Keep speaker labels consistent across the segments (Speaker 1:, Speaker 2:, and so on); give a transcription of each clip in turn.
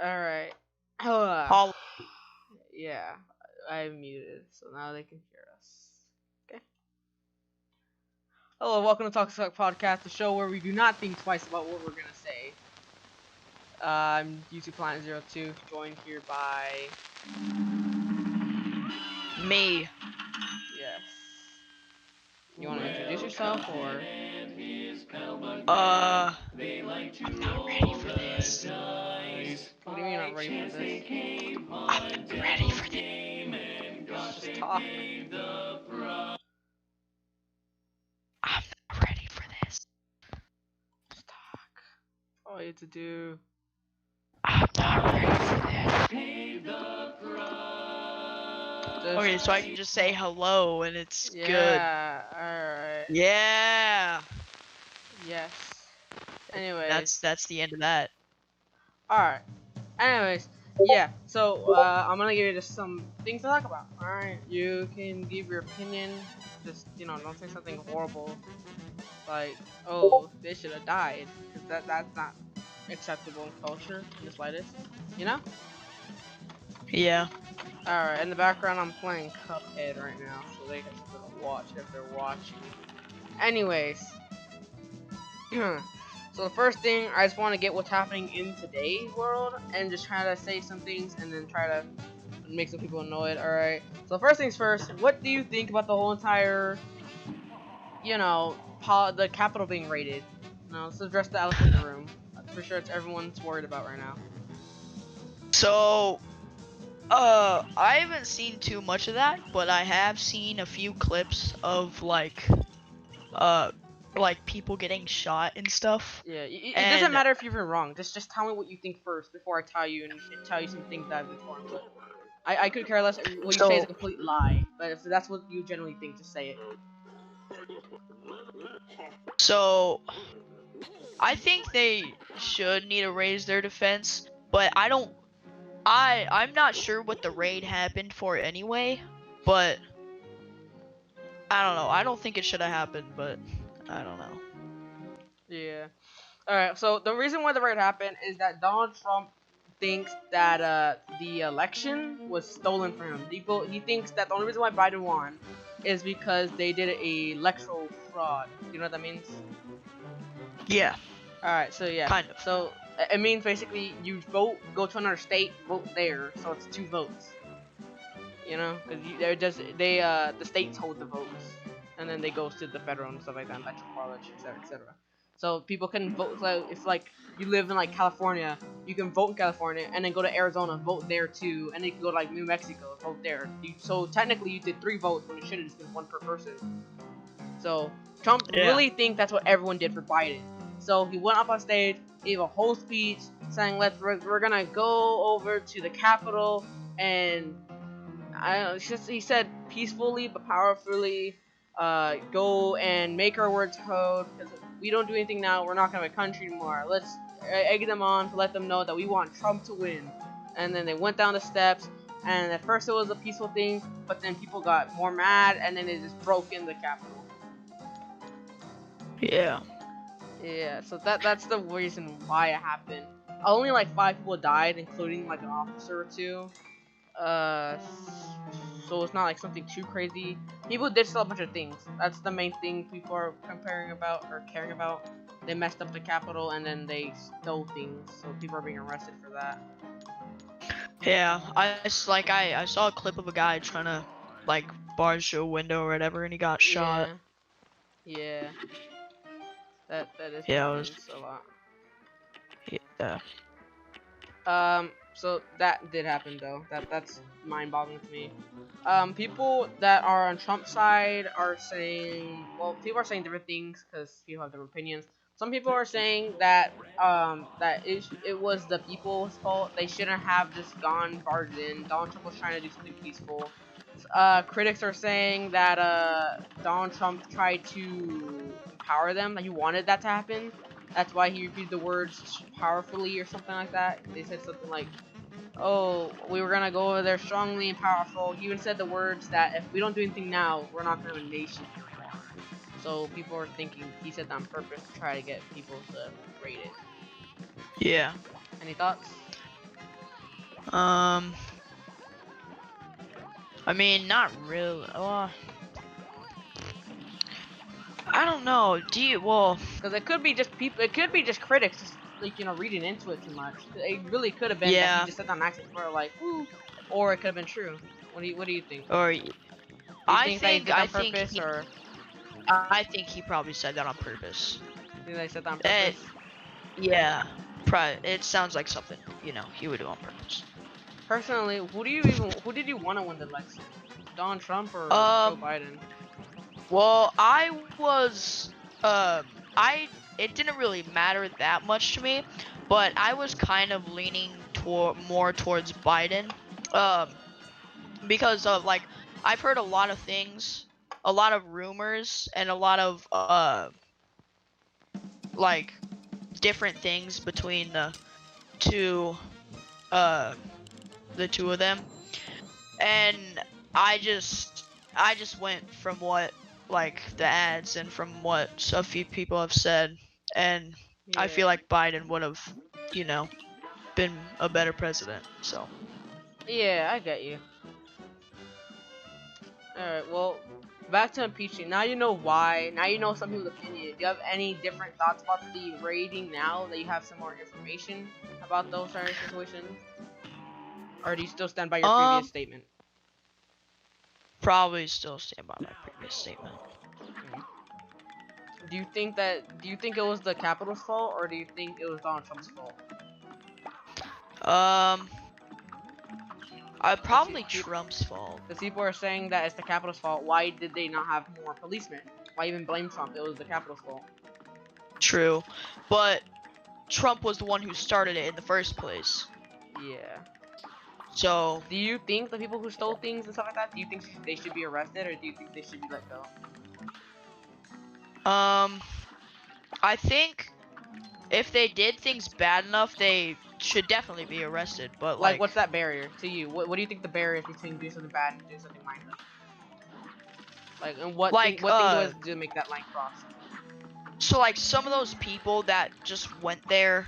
Speaker 1: Alright.
Speaker 2: Hol-
Speaker 1: Yeah, I'm muted, so now they can hear us. Okay. Hello, welcome to Talk Suck Podcast, the show where we do not think twice about what we're gonna say. I'm YouTube Planet 02, joined here by
Speaker 2: Me.
Speaker 1: yes. You want to introduce yourself or?
Speaker 2: I'm not ready for this.
Speaker 1: What do you mean you're not ready for this?
Speaker 2: I'm ready for this.
Speaker 1: Just talk.
Speaker 2: I'm not ready for this.
Speaker 1: Just talk. All you have to do.
Speaker 2: I'm not ready for this. Okay, so I can just say hello and it's good.
Speaker 1: Yeah. All right.
Speaker 2: Yeah.
Speaker 1: Yes. Anyways.
Speaker 2: That's the end of that.
Speaker 1: Alright. Anyways, yeah, so I'm gonna give you just some things to talk about. Alright, you can give your opinion, just, don't say something horrible, like, oh, they should have died, because that's not acceptable in culture, in the slightest, you know?
Speaker 2: Yeah.
Speaker 1: Alright, in the background I'm playing Cuphead right now, so they can watch if they're watching. Anyways, so the first thing, I just want to get what's happening in today's world and just try to say some things and then try to make some people annoyed. Alright, so first things first, what do you think about the whole entire, the Capitol being raided? No, let's address the elephant in the room. I'm pretty sure it's everyone's worried about right now.
Speaker 2: So, I haven't seen too much of that, but I have seen a few clips of like people getting shot and stuff.
Speaker 1: Yeah, it doesn't matter if you're wrong. Just tell me what you think first before I tell you and tell you some things that I've been informed. I could care less if what you say is a complete lie, but if that's what you generally think, just say it.
Speaker 2: So, I think they should need to raise their defense, but I'm not sure what the raid happened for anyway, but I don't know. I don't think it should have happened, but I don't know.
Speaker 1: Yeah. Alright, so the reason why the raid happened is that Donald Trump thinks that the election was stolen from him. He thinks that the only reason why Biden won is because they did an electoral fraud. You know what that means?
Speaker 2: Yeah.
Speaker 1: Alright, so yeah.
Speaker 2: Kind of.
Speaker 1: So it means basically you vote, go to another state, vote there, so it's 2 votes. You know? Cause the states hold the votes. And then they go to the federal and stuff like that, electoral college, etc., etc. So people can vote. So if like you live in like California, you can vote in California, and then go to Arizona, vote there too, and then you can go to like New Mexico, vote there. So technically, you did 3 votes when it should have just been 1 per person. So Trump really think that's what everyone did for Biden. So he went up on stage, gave a whole speech saying, we're gonna go over to the Capitol and he said peacefully but powerfully, go and make our words heard, because if we don't do anything now, we're not gonna have a country anymore. Let's egg them on to let them know that we want Trump to win. And then they went down the steps, and at first it was a peaceful thing, but then people got more mad, and then they just broke in the Capitol.
Speaker 2: Yeah.
Speaker 1: Yeah, so that's the reason why it happened. Only like 5 people died, including like an officer or 2. So it's not like something too crazy. People did steal a bunch of things. That's the main thing people are caring about. They messed up the Capitol and then they stole things, so people are being arrested for that.
Speaker 2: Yeah. I saw a clip of a guy trying to like barge through a window or whatever, and he got shot.
Speaker 1: Yeah. That is
Speaker 2: Yeah,
Speaker 1: a lot.
Speaker 2: Yeah.
Speaker 1: So that did happen though. That's mind-boggling to me. People that are on Trump's side are saying, well, people are saying different things because people have different opinions. Some people are saying that it was the people's fault. They shouldn't have just gone barged in. Donald Trump was trying to do something peaceful. Critics are saying that Donald Trump tried to empower them. That he wanted that to happen. That's why he repeated the words powerfully or something like that. They said something like, oh, we were gonna go over there strongly and powerful. He even said the words that if we don't do anything now, we're not gonna have a nation. So people are thinking he said that on purpose to try to get people to rate it.
Speaker 2: Yeah.
Speaker 1: Any thoughts?
Speaker 2: Um, I mean, not really. I don't know. Do you? Well,
Speaker 1: Because it could be just people. It could be just critics, just like reading into it too much. It really could have been that he
Speaker 2: yeah.
Speaker 1: just said on accident for like, woo, or it could have been true. What do you think?
Speaker 2: Or
Speaker 1: Do you think that he did that
Speaker 2: I
Speaker 1: on
Speaker 2: think
Speaker 1: purpose, or
Speaker 2: I think he probably said that on purpose.
Speaker 1: do you think they said that on
Speaker 2: And
Speaker 1: purpose?
Speaker 2: yeah, it sounds like something he would do on purpose.
Speaker 1: Personally, who did you want to win the election? Donald Trump or Joe
Speaker 2: Um,
Speaker 1: Biden?
Speaker 2: well, I it didn't really matter that much to me, but I was kind of leaning more towards Biden. Um, because of like I've heard a lot of things, a lot of rumors, and a lot of like different things between two uh the two of them, and I just went from what like the ads and from what a few people have said, and I feel
Speaker 1: Yeah.
Speaker 2: like Biden would have you know been a better president. So
Speaker 1: Yeah, I get you. Alright, well, back to impeachment. Now you know why. Now you know some people's opinion. Do you have any different thoughts about the rating now that you have some more information about those certain situations? Or do you still stand by your previous
Speaker 2: um
Speaker 1: statement?
Speaker 2: probably still stand by my previous statement.
Speaker 1: Do you think it was the Capitol's fault, or do you think it was Donald Trump's fault?
Speaker 2: um
Speaker 1: Because
Speaker 2: Probably Trump's fault.
Speaker 1: people are saying that it's the Capitol's fault. Why did they not have more policemen? Why even blame Trump? It was the Capitol's fault.
Speaker 2: True, but Trump was the one who started it in the first place.
Speaker 1: Yeah.
Speaker 2: So,
Speaker 1: Do you think the people who stole things and stuff like that, do you think they should be arrested, or do you think they should be let go?
Speaker 2: um, I think if they did things bad enough, they should definitely be arrested. But
Speaker 1: Like,
Speaker 2: like,
Speaker 1: what's that barrier to you? What do you think the barrier is between doing something bad and doing something minor? Like, and
Speaker 2: like,
Speaker 1: what thing do I do to make that line cross?
Speaker 2: so like some of those people that just went there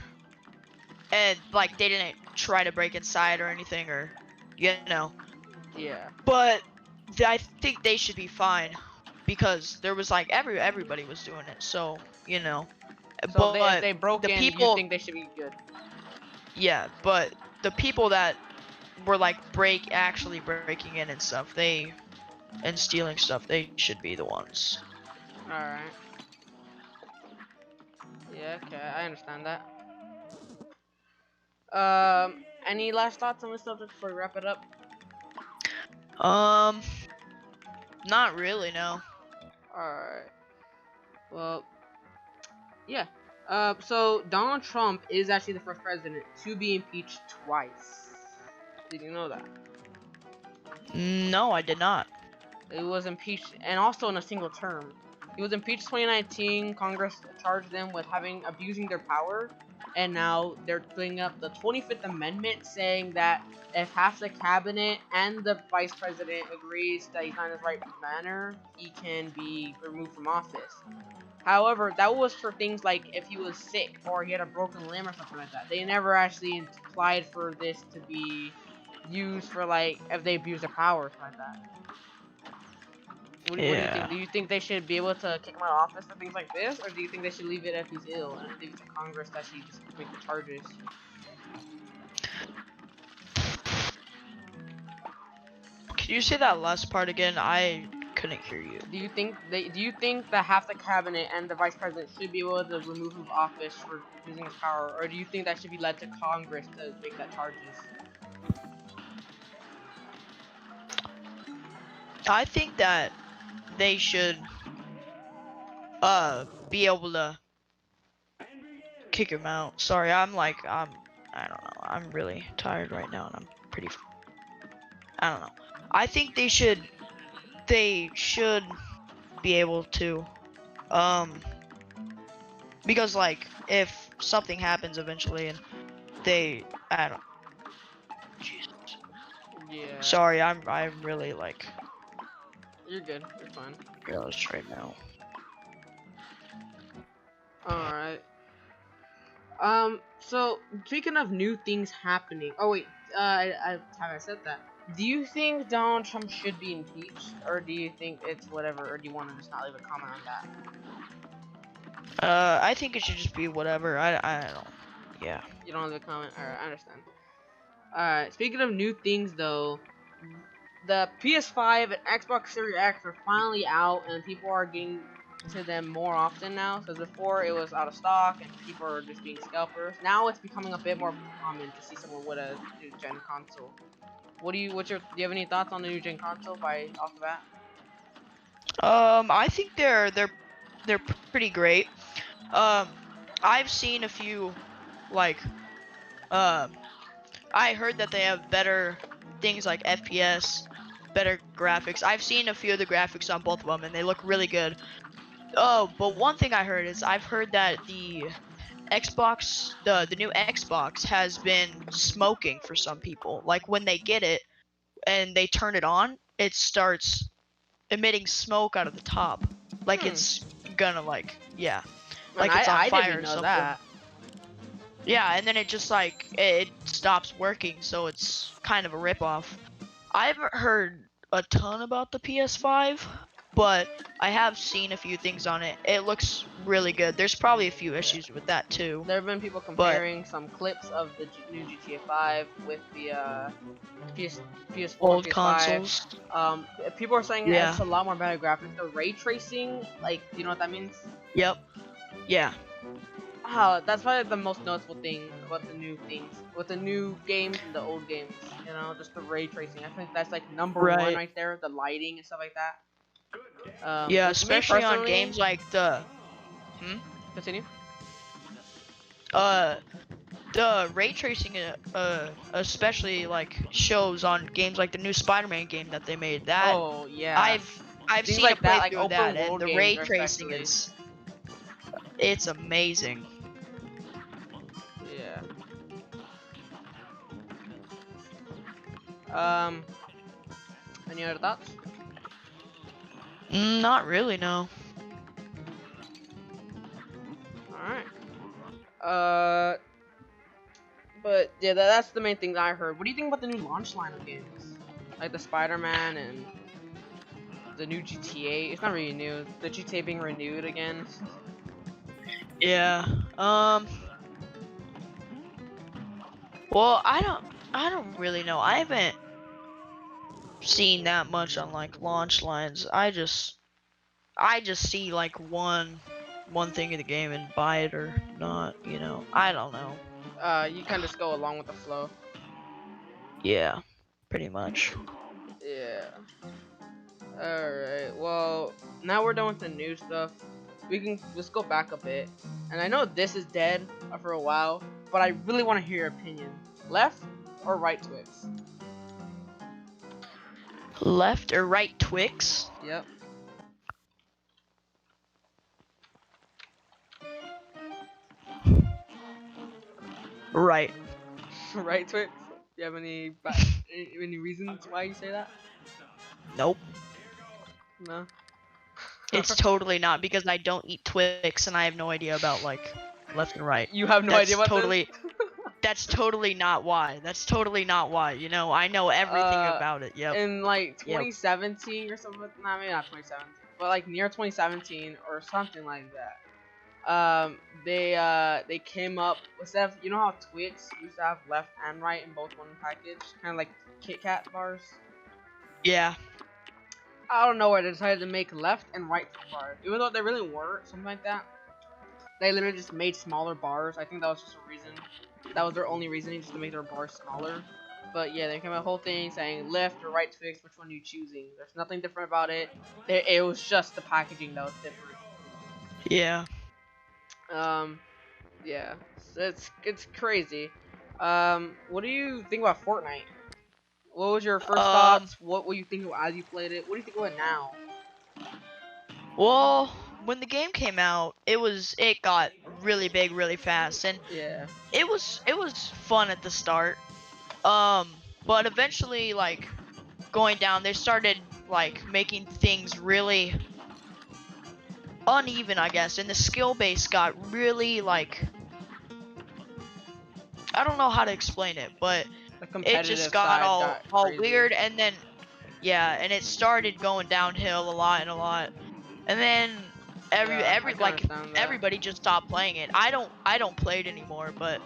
Speaker 2: and like they didn't try to break inside or anything, or you know,
Speaker 1: Yeah.
Speaker 2: but I think they should be fine because there was like everybody was doing it. So
Speaker 1: So if
Speaker 2: but
Speaker 1: they broke
Speaker 2: the
Speaker 1: in, you
Speaker 2: people,
Speaker 1: think they should be good?
Speaker 2: yeah, but the people that were like actually breaking in and stuff, and stealing stuff, they should be the ones.
Speaker 1: All right. Yeah. Okay. I understand that. Any last thoughts on this subject before we wrap it up?
Speaker 2: Um, Not really, no.
Speaker 1: All right. Well, yeah. So Donald Trump is actually the first president to be impeached twice. Did you know that?
Speaker 2: No, I did not.
Speaker 1: It was impeached, and also in a single term. He was impeached 2019. Congress charged them with abusing their power, and now they're bringing up the 25th Amendment, saying that if half the cabinet and the vice president agrees that he's not in his right manner, he can be removed from office. However, that was for things like if he was sick or he had a broken limb or something like that. They never actually implied for this to be used for like if they abuse their power or something like that. What do you think?
Speaker 2: Yeah.
Speaker 1: Do you think they should be able to kick him out of office for things like this, or do you think they should leave it if he's ill and leave it to Congress to actually just make the charges?
Speaker 2: Can you say that last part again? I couldn't hear you.
Speaker 1: Do you think that half the cabinet and the vice president should be able to remove him from office for using his power, or do you think that should be led to Congress to make that charges?
Speaker 2: I think that they should be able to kick him out. Sorry, I don't know. I'm really tired right now and I'm pretty I don't know. I think they should be able to um because like if something happens eventually and I don't Jesus.
Speaker 1: Yeah,
Speaker 2: Sorry, I'm really like
Speaker 1: you're good. You're fine.
Speaker 2: girlish right now.
Speaker 1: All right. So speaking of new things happening. Oh wait, I haven't said that. Do you think Donald Trump should be impeached, or do you think it's whatever, or do you want to just not leave a comment on that?
Speaker 2: I think it should just be whatever. I don't. Yeah.
Speaker 1: You don't leave a comment. Alright, I understand. Alright, speaking of new things though, the PS5 and Xbox Series X are finally out, and people are getting to them more often now. Because before it was out of stock and people are just being scalpers. Now it's becoming a bit more common to see someone with a new gen console. Do you have any thoughts on the new gen console off the bat?
Speaker 2: I think they're pretty great. I've seen a few, like, I heard that they have better things like FPS, better graphics. I've seen a few of the graphics on both of them, and they look really good. Oh, but one thing I heard is I've heard that the Xbox, the new Xbox has been smoking for some people. Like when they get it and they turn it on, it starts emitting smoke out of the top, like it's gonna yeah, like it's on
Speaker 1: I
Speaker 2: fire
Speaker 1: didn't
Speaker 2: or
Speaker 1: know
Speaker 2: something.
Speaker 1: that.
Speaker 2: Yeah, and then it just like it stops working, so it's kind of a ripoff. I haven't heard a ton about the PS5, but I have seen a few things on it. It looks really good. There's probably a few issues with that too.
Speaker 1: There have been people comparing some clips of the new GTA 5 with the PS4,
Speaker 2: Old
Speaker 1: PS5.
Speaker 2: consoles.
Speaker 1: People are saying
Speaker 2: Yeah.
Speaker 1: it's a lot more better graphics. The ray tracing, like, you know what that means?
Speaker 2: Yep. Yeah.
Speaker 1: That's probably the most noticeable thing about the new things with the new games and the old games. You know, just the ray tracing. I think that's like number one right there. The lighting and stuff like that.
Speaker 2: Yeah, especially on games like the.
Speaker 1: Continue.
Speaker 2: The ray tracing, especially like shows on games like the new Spider-Man game that they made. That
Speaker 1: oh yeah,
Speaker 2: I've
Speaker 1: things
Speaker 2: seen
Speaker 1: like
Speaker 2: a
Speaker 1: that,
Speaker 2: playthrough
Speaker 1: like
Speaker 2: of that,
Speaker 1: open
Speaker 2: and the
Speaker 1: world
Speaker 2: ray
Speaker 1: games
Speaker 2: tracing
Speaker 1: especially.
Speaker 2: it's amazing.
Speaker 1: Yeah. Any other thoughts?
Speaker 2: Not really, no.
Speaker 1: Alright. But yeah, that's the main thing that I heard. What do you think about the new launch line of games? Like the Spider-Man and the new GTA. It's not really new. The GTA being renewed again.
Speaker 2: Yeah. Well, I don't really know. I haven't seen that much on like launch lines. I just see like one thing in the game and buy it or not, you know. I don't know.
Speaker 1: You kind of just go along with the flow.
Speaker 2: Yeah, pretty much.
Speaker 1: Yeah. Alright, well, now we're done with the new stuff. We can just go back a bit. And I know this is dead for a while, but I really want to hear your opinion. Left or right Twix?
Speaker 2: Left or right Twix?
Speaker 1: Yep.
Speaker 2: Right.
Speaker 1: Right Twix? Do you have any reasons why you say that?
Speaker 2: Nope.
Speaker 1: No.
Speaker 2: It's totally not, because I don't eat Twix and I have no idea about like left and right.
Speaker 1: You have no idea what this?
Speaker 2: That's totally not why. That's totally not why. You know, I know everything about it. Yep.
Speaker 1: In like 2017 or something. Nah, maybe not 2017, but like near 2017 or something like that. They came up instead of, you know how Twix used to have left and right in both one package, kind of like Kit Kat bars.
Speaker 2: Yeah.
Speaker 1: I don't know why they decided to make left and right bars, even though they really weren't something like that. They literally just made smaller bars. I think that was just a reason. That was their only reasoning, just to make their bars smaller. But yeah, they came out a whole thing saying left or right Twix, which one are you choosing? There's nothing different about it. It was just the packaging that was different.
Speaker 2: Yeah.
Speaker 1: Yeah, it's crazy. What do you think about Fortnite? What was your first thoughts? What were you thinking as you played it? What do you think of it now?
Speaker 2: Well, when the game came out, it got really big really fast, and
Speaker 1: yeah,
Speaker 2: it was fun at the start. But eventually, like going down, they started like making things really uneven, I guess, and the skill base got really like, I don't know how to explain it, but
Speaker 1: The
Speaker 2: it just
Speaker 1: competitive
Speaker 2: got
Speaker 1: side
Speaker 2: all
Speaker 1: got
Speaker 2: all
Speaker 1: crazy.
Speaker 2: weird, and then yeah, and it started going downhill a lot and a lot, and then
Speaker 1: Yeah, I
Speaker 2: every
Speaker 1: can
Speaker 2: like
Speaker 1: understand that.
Speaker 2: everybody just stopped playing it. I don't play it anymore, but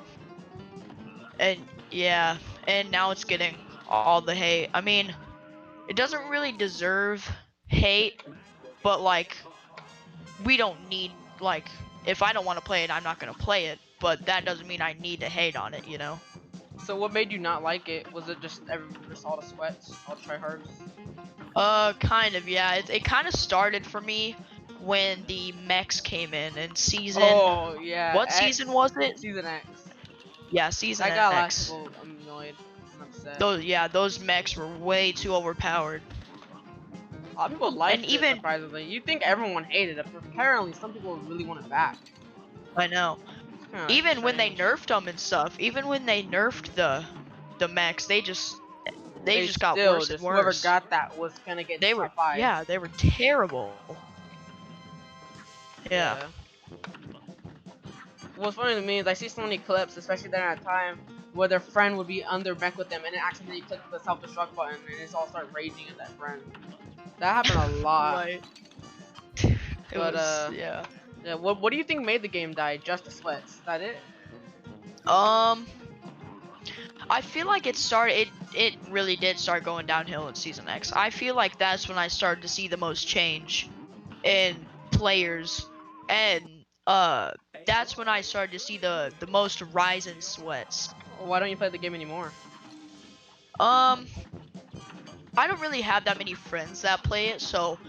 Speaker 2: and yeah, and now it's getting all the hate. I mean, it doesn't really deserve hate, but like we don't need like if I don't want to play it, I'm not gonna play it. But that doesn't mean I need to hate on it, you know?
Speaker 1: So what made you not like it? Was it just everyone just all the sweats, all the tryhards?
Speaker 2: Kind of, yeah. It kind of started for me when the mechs came in season.
Speaker 1: Oh yeah,
Speaker 2: What
Speaker 1: X,
Speaker 2: season was it?
Speaker 1: season X.
Speaker 2: Yeah, season
Speaker 1: That got a lot of
Speaker 2: X.
Speaker 1: people annoyed and upset.
Speaker 2: Those mechs were way too overpowered.
Speaker 1: A lot of people
Speaker 2: And
Speaker 1: liked it
Speaker 2: even
Speaker 1: surprisingly. You think everyone hated it, but apparently some people really want it back.
Speaker 2: I know,
Speaker 1: It's kind of
Speaker 2: even when they
Speaker 1: strange.
Speaker 2: nerfed them and stuff, even when they nerfed the mechs, they
Speaker 1: They
Speaker 2: just got
Speaker 1: still
Speaker 2: worse and
Speaker 1: just whoever
Speaker 2: worse.
Speaker 1: got that was gonna get
Speaker 2: They were
Speaker 1: top 5.
Speaker 2: yeah, they were terrible. Yeah.
Speaker 1: Yeah. What's funny to me is I see so many clips, especially during that time, where their friend would be under mech with them and then accidentally click the self-destruct button and just all start raging at that friend. That happened a lot.
Speaker 2: Right. It
Speaker 1: But
Speaker 2: was yeah.
Speaker 1: yeah. What do you think made the game die? Just the sweats? Is that it?
Speaker 2: Um, I feel like it really did start going downhill in season X. I feel like that's when I started to see the most change in players, and that's when I started to see the most rise in sweats.
Speaker 1: Why don't you play the game anymore?
Speaker 2: Um, I don't really have that many friends that play it, so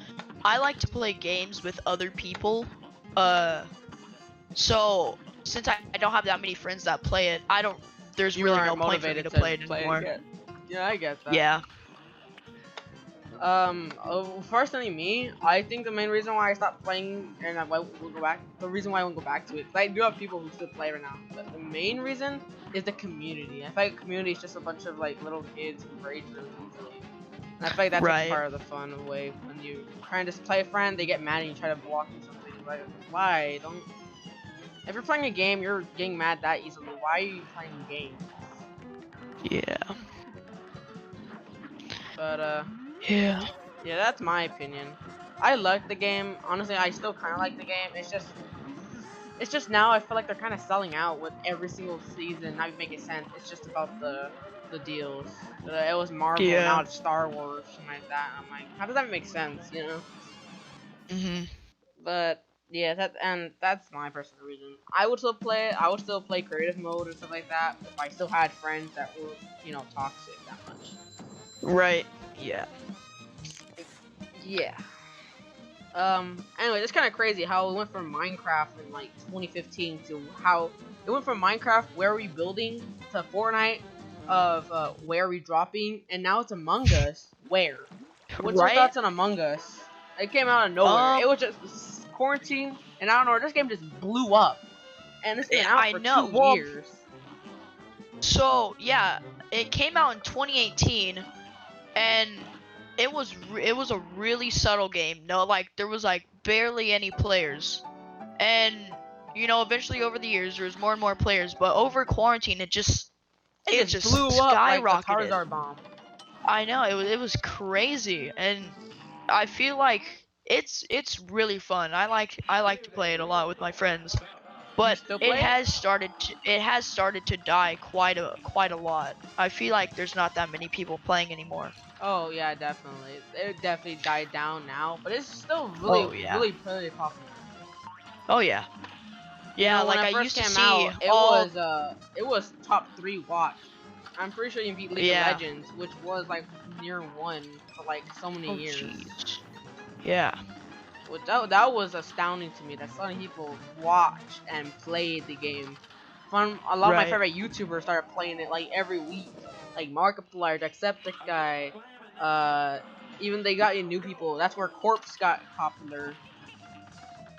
Speaker 2: I like to play games with other people. Uh, so since I don't have that many friends that play it, I don't. There's
Speaker 1: You
Speaker 2: really no
Speaker 1: aren't
Speaker 2: point for me
Speaker 1: motivated
Speaker 2: to
Speaker 1: to
Speaker 2: play it
Speaker 1: play it
Speaker 2: anymore.
Speaker 1: again. Yeah, I get that.
Speaker 2: Yeah.
Speaker 1: Personally, me, I think the main reason why I stopped playing and I will go back, the reason why I won't go back to it, 'cause I do have people who still play right now, but the main reason is the community. I feel like community is just a bunch of like little kids who rage really easily. And I feel like that's
Speaker 2: Right.
Speaker 1: part of the fun away when you try and just play a friend, they get mad and you try to block you something. Like, why? Don't. If you're playing a game, you're getting mad that easily. Why are you playing games?
Speaker 2: Yeah.
Speaker 1: But
Speaker 2: Yeah.
Speaker 1: yeah, that's my opinion. I like the game. Honestly, I still kind of like the game. It's just now I feel like they're kind of selling out with every single season. Not making sense. It's just about the deals. It was Marvel,
Speaker 2: Yeah.
Speaker 1: now it's Star Wars, something like that. I'm like, how does that make sense? You know?
Speaker 2: Mhm.
Speaker 1: But yeah, that's my personal reason. I would still play it. I would still play creative mode and stuff like that if I still had friends that were, you know, toxic that much.
Speaker 2: Right. Yeah.
Speaker 1: Yeah. Anyway, it's kind of crazy how it went from Minecraft in like 2015 to how it went from Minecraft where are we building to Fortnite of where are we dropping, and now it's Among Us where. What's your
Speaker 2: Right.
Speaker 1: thoughts on Among Us? It came out of nowhere. It was just quarantine, and I don't know, this game just blew up, and it's been out for 2 years.
Speaker 2: So yeah, it came out in 2018, and it was a really subtle game. No, like there was like barely any players, and you know eventually over the years there was more and more players, but over quarantine it just
Speaker 1: blew up like the
Speaker 2: skyrocketed.
Speaker 1: Tarzan bomb.
Speaker 2: I know it was crazy, and I feel like it's really fun. I like to play it a lot with my friends, but
Speaker 1: still
Speaker 2: it
Speaker 1: play it?
Speaker 2: has started to die quite a lot. I feel like there's not that many people playing anymore.
Speaker 1: Oh yeah, definitely. It definitely died down now, but it's still really, really pretty popular.
Speaker 2: Oh yeah. Yeah,
Speaker 1: You know,
Speaker 2: like
Speaker 1: when
Speaker 2: I
Speaker 1: it first
Speaker 2: used to
Speaker 1: came
Speaker 2: see
Speaker 1: out,
Speaker 2: all.
Speaker 1: it was top 3 watch. I'm pretty sure you beat League of
Speaker 2: Yeah.
Speaker 1: Legends, which was like near 1 for like so many
Speaker 2: Oh
Speaker 1: years.
Speaker 2: jeez. Yeah.
Speaker 1: Which that was astounding to me that so many people watched and played the game. A lot of my favorite YouTubers started playing it like every week, like Markiplier, Jacksepticeye, even they got in new people. That's where Corpse got popular.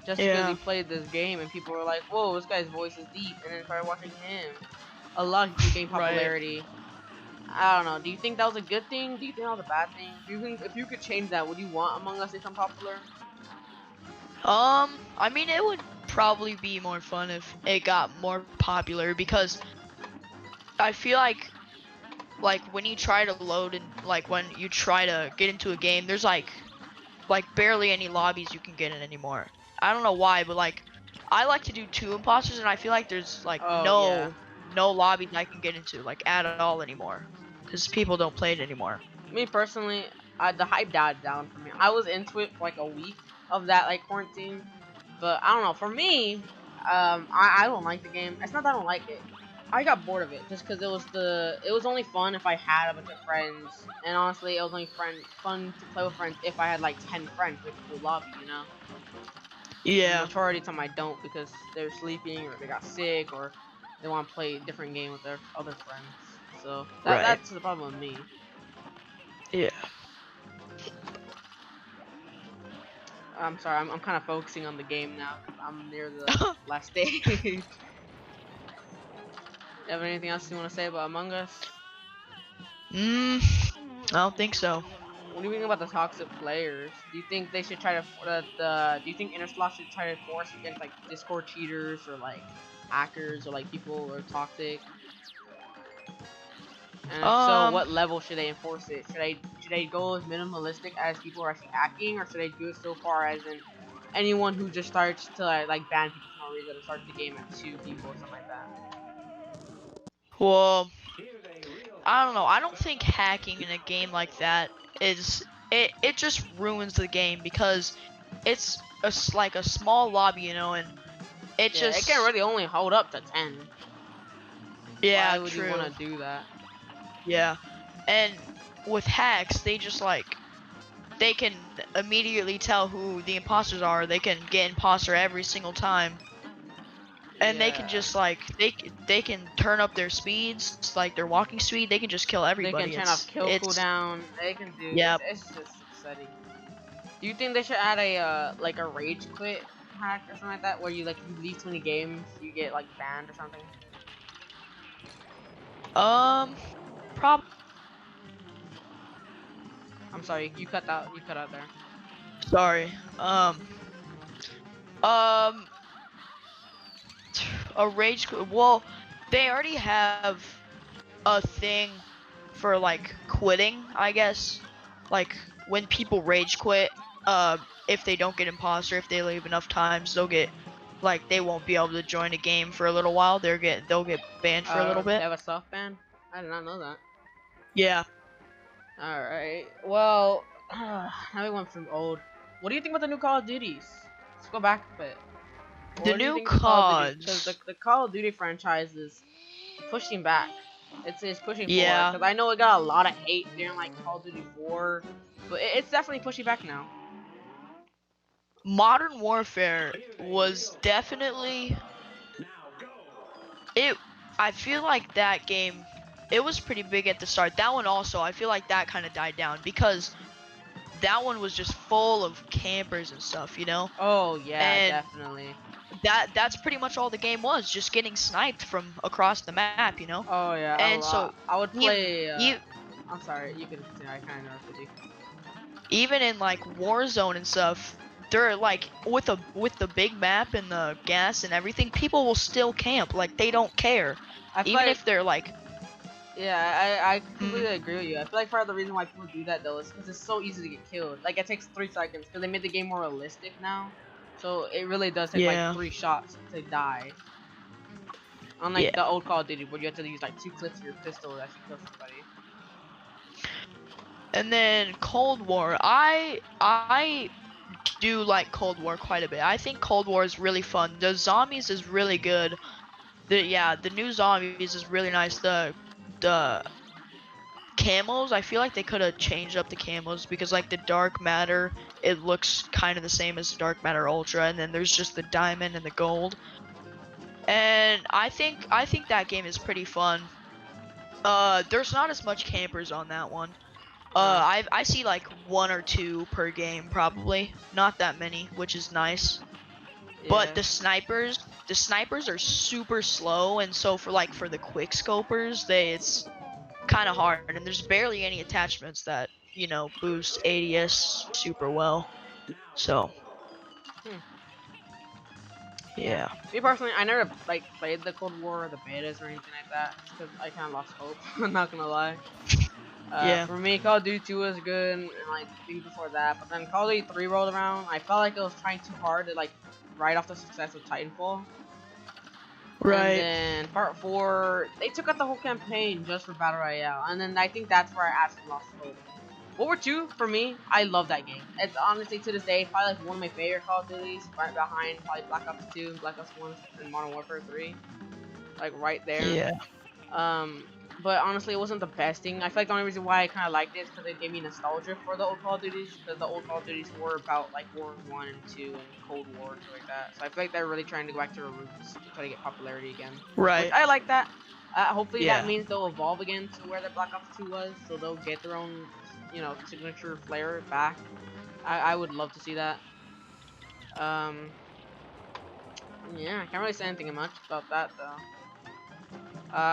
Speaker 1: Just because he played this game and people were like, whoa, this guy's voice is deep, and then started watching him. A lot of people gained popularity. I don't know. Do you think that was a good thing? Do you think that was a bad thing? If you could change that, would you want Among Us to become popular?
Speaker 2: I mean, it would probably be more fun if it got more popular because I feel like like when you try to load and like when you try to get into a game, there's like barely any lobbies you can get in anymore. I don't know why, but like I like to do 2 imposters and I feel like there's like
Speaker 1: Oh yeah.
Speaker 2: no lobbies I can get into like at all anymore because people don't play it anymore.
Speaker 1: Me personally, the hype died down for me. I was into it for like a week of that like quarantine, but I don't know. For me, I don't like the game. It's not that I don't like it. I got bored of it just because it was only fun if I had a bunch of friends, and honestly, it was only fun to play with friends if I had like 10 friends with a full lobby, you know.
Speaker 2: Yeah.
Speaker 1: Majority of the time I don't because they're sleeping or they got sick or they want to play a different game with their other friends. So that's the problem with me.
Speaker 2: Yeah.
Speaker 1: I'm sorry, I'm kind of focusing on the game now. I'm near the last stage. You have anything else you want to say about Among Us?
Speaker 2: I don't think so.
Speaker 1: What do you think about the toxic players? Do you think they should try to do you think Interslot should try to force against like Discord cheaters or like hackers or like people who are toxic? And if so, what level should they enforce it? Should I go as minimalistic as people are actually hacking, or should I do it so far as in anyone who just starts to like ban people for no reason and start the game at 2 people or something like that?
Speaker 2: Well, I don't know. I don't think hacking in a game like that is it just ruins the game because it's like a small lobby, you know, and it
Speaker 1: Yeah,
Speaker 2: just
Speaker 1: it can really only hold up to 10.
Speaker 2: yeah,
Speaker 1: Why would
Speaker 2: true.
Speaker 1: you want to do that?
Speaker 2: Yeah. And with hacks, they just like they can immediately tell who the imposters are. They can get imposter every single time. And they can
Speaker 1: Yeah.
Speaker 2: just like they can turn up their speeds, like their walking speed. They can just kill
Speaker 1: They can
Speaker 2: everybody.
Speaker 1: turn off kill
Speaker 2: It's
Speaker 1: cooldown. They can do.
Speaker 2: yeah.
Speaker 1: It's just upsetting. Do you think they should add a like a rage quit hack or something like that, where you like you leave 20 games, you get like banned or something?
Speaker 2: Probably.
Speaker 1: I'm sorry, you cut out. You cut out there.
Speaker 2: Sorry. Um, a rage quit. Well, they already have a thing for like quitting, I guess. Like when people rage quit, if they don't get imposter, if they leave enough times, they'll get like they won't be able to join a game for a little while. They'll get banned for a little
Speaker 1: They
Speaker 2: bit.
Speaker 1: have a soft ban? I did not know that.
Speaker 2: Yeah.
Speaker 1: Alright, well, now we went from old. What do you think about the new Call of Duties? Let's go back a bit.
Speaker 2: The
Speaker 1: What do you
Speaker 2: new
Speaker 1: think of Call of Duty? Because
Speaker 2: CODs.
Speaker 1: the Call of Duty franchise is pushing back. It's pushing forward.
Speaker 2: Yeah.
Speaker 1: Because I know it got a lot of hate during like Call of Duty 4, but it's definitely pushing back now.
Speaker 2: Modern Warfare was definitely it. I feel like that game, it was pretty big at the start. That one also, I feel like that kind of died down because that one was just full of campers and stuff, you know.
Speaker 1: Oh yeah,
Speaker 2: And
Speaker 1: definitely.
Speaker 2: that's pretty much all the game was, just getting sniped from across the map, you know.
Speaker 1: Oh yeah,
Speaker 2: And so
Speaker 1: I would play.
Speaker 2: you
Speaker 1: I'm sorry, you can continue. I kind of interrupted you.
Speaker 2: even in like Warzone and stuff, they're like with the big map and the gas and everything, people will still camp like they don't care,
Speaker 1: I feel
Speaker 2: even
Speaker 1: like,
Speaker 2: if they're like.
Speaker 1: yeah, I completely agree with you. I feel like part of the reason why people do that though is because it's so easy to get killed. Like it takes 3 seconds because they made the game more realistic now, so it really does take like 3 shots to die. Unlike the old Call of Duty where you have to use like 2 clicks of your pistol to actually kill somebody.
Speaker 2: And then Cold War, I do like Cold War quite a bit. I think Cold War is really fun. The zombies is really good. The new zombies is really nice. The camos, I feel like they could have changed up the camos because like the dark matter, it looks kind of the same as the dark matter ultra, and then there's just the diamond and the gold. And I think that game is pretty fun. There's not as much campers on that one. I see like 1 or 2 per game probably, not that many, which is nice. Yeah. But the snipers are super slow, and so for the quick scopers, it's kind of hard, and there's barely any attachments that, you know, boost ADS super well. So Yeah.
Speaker 1: Me personally, I never like played the Cold War or the betas or anything like that, because I kind of lost hope. I'm not gonna lie.
Speaker 2: Yeah.
Speaker 1: For me, Call of Duty 2 was good, and like things before that. But then Call of Duty 3 rolled around. I felt like it was trying too hard to like ride off the success of Titanfall. And
Speaker 2: Right.
Speaker 1: then Part 4, they took out the whole campaign just for Battle Royale. And then I think that's where I actually lost hope. World War 2, for me, I love that game. It's honestly, to this day, probably like one of my favorite Call of Duties, right behind probably Black Ops 2, Black Ops 1, and Modern Warfare 3. Like, right there.
Speaker 2: Yeah.
Speaker 1: Um, but honestly, it wasn't the best thing. I feel like the only reason why I kind of liked it is because it gave me nostalgia for the old Call of Duties, because the old Call of Duties were about like World War 1 and 2 and Cold War and stuff like that. So I feel like they're really trying to go back to their roots to try to get popularity again, which
Speaker 2: Right.
Speaker 1: I like that. Hopefully that
Speaker 2: Yeah.
Speaker 1: means they'll evolve again to where the Black Ops 2 was, so they'll get their own, signature flair back. I would love to see that. Um, yeah, I can't really say anything much about that though.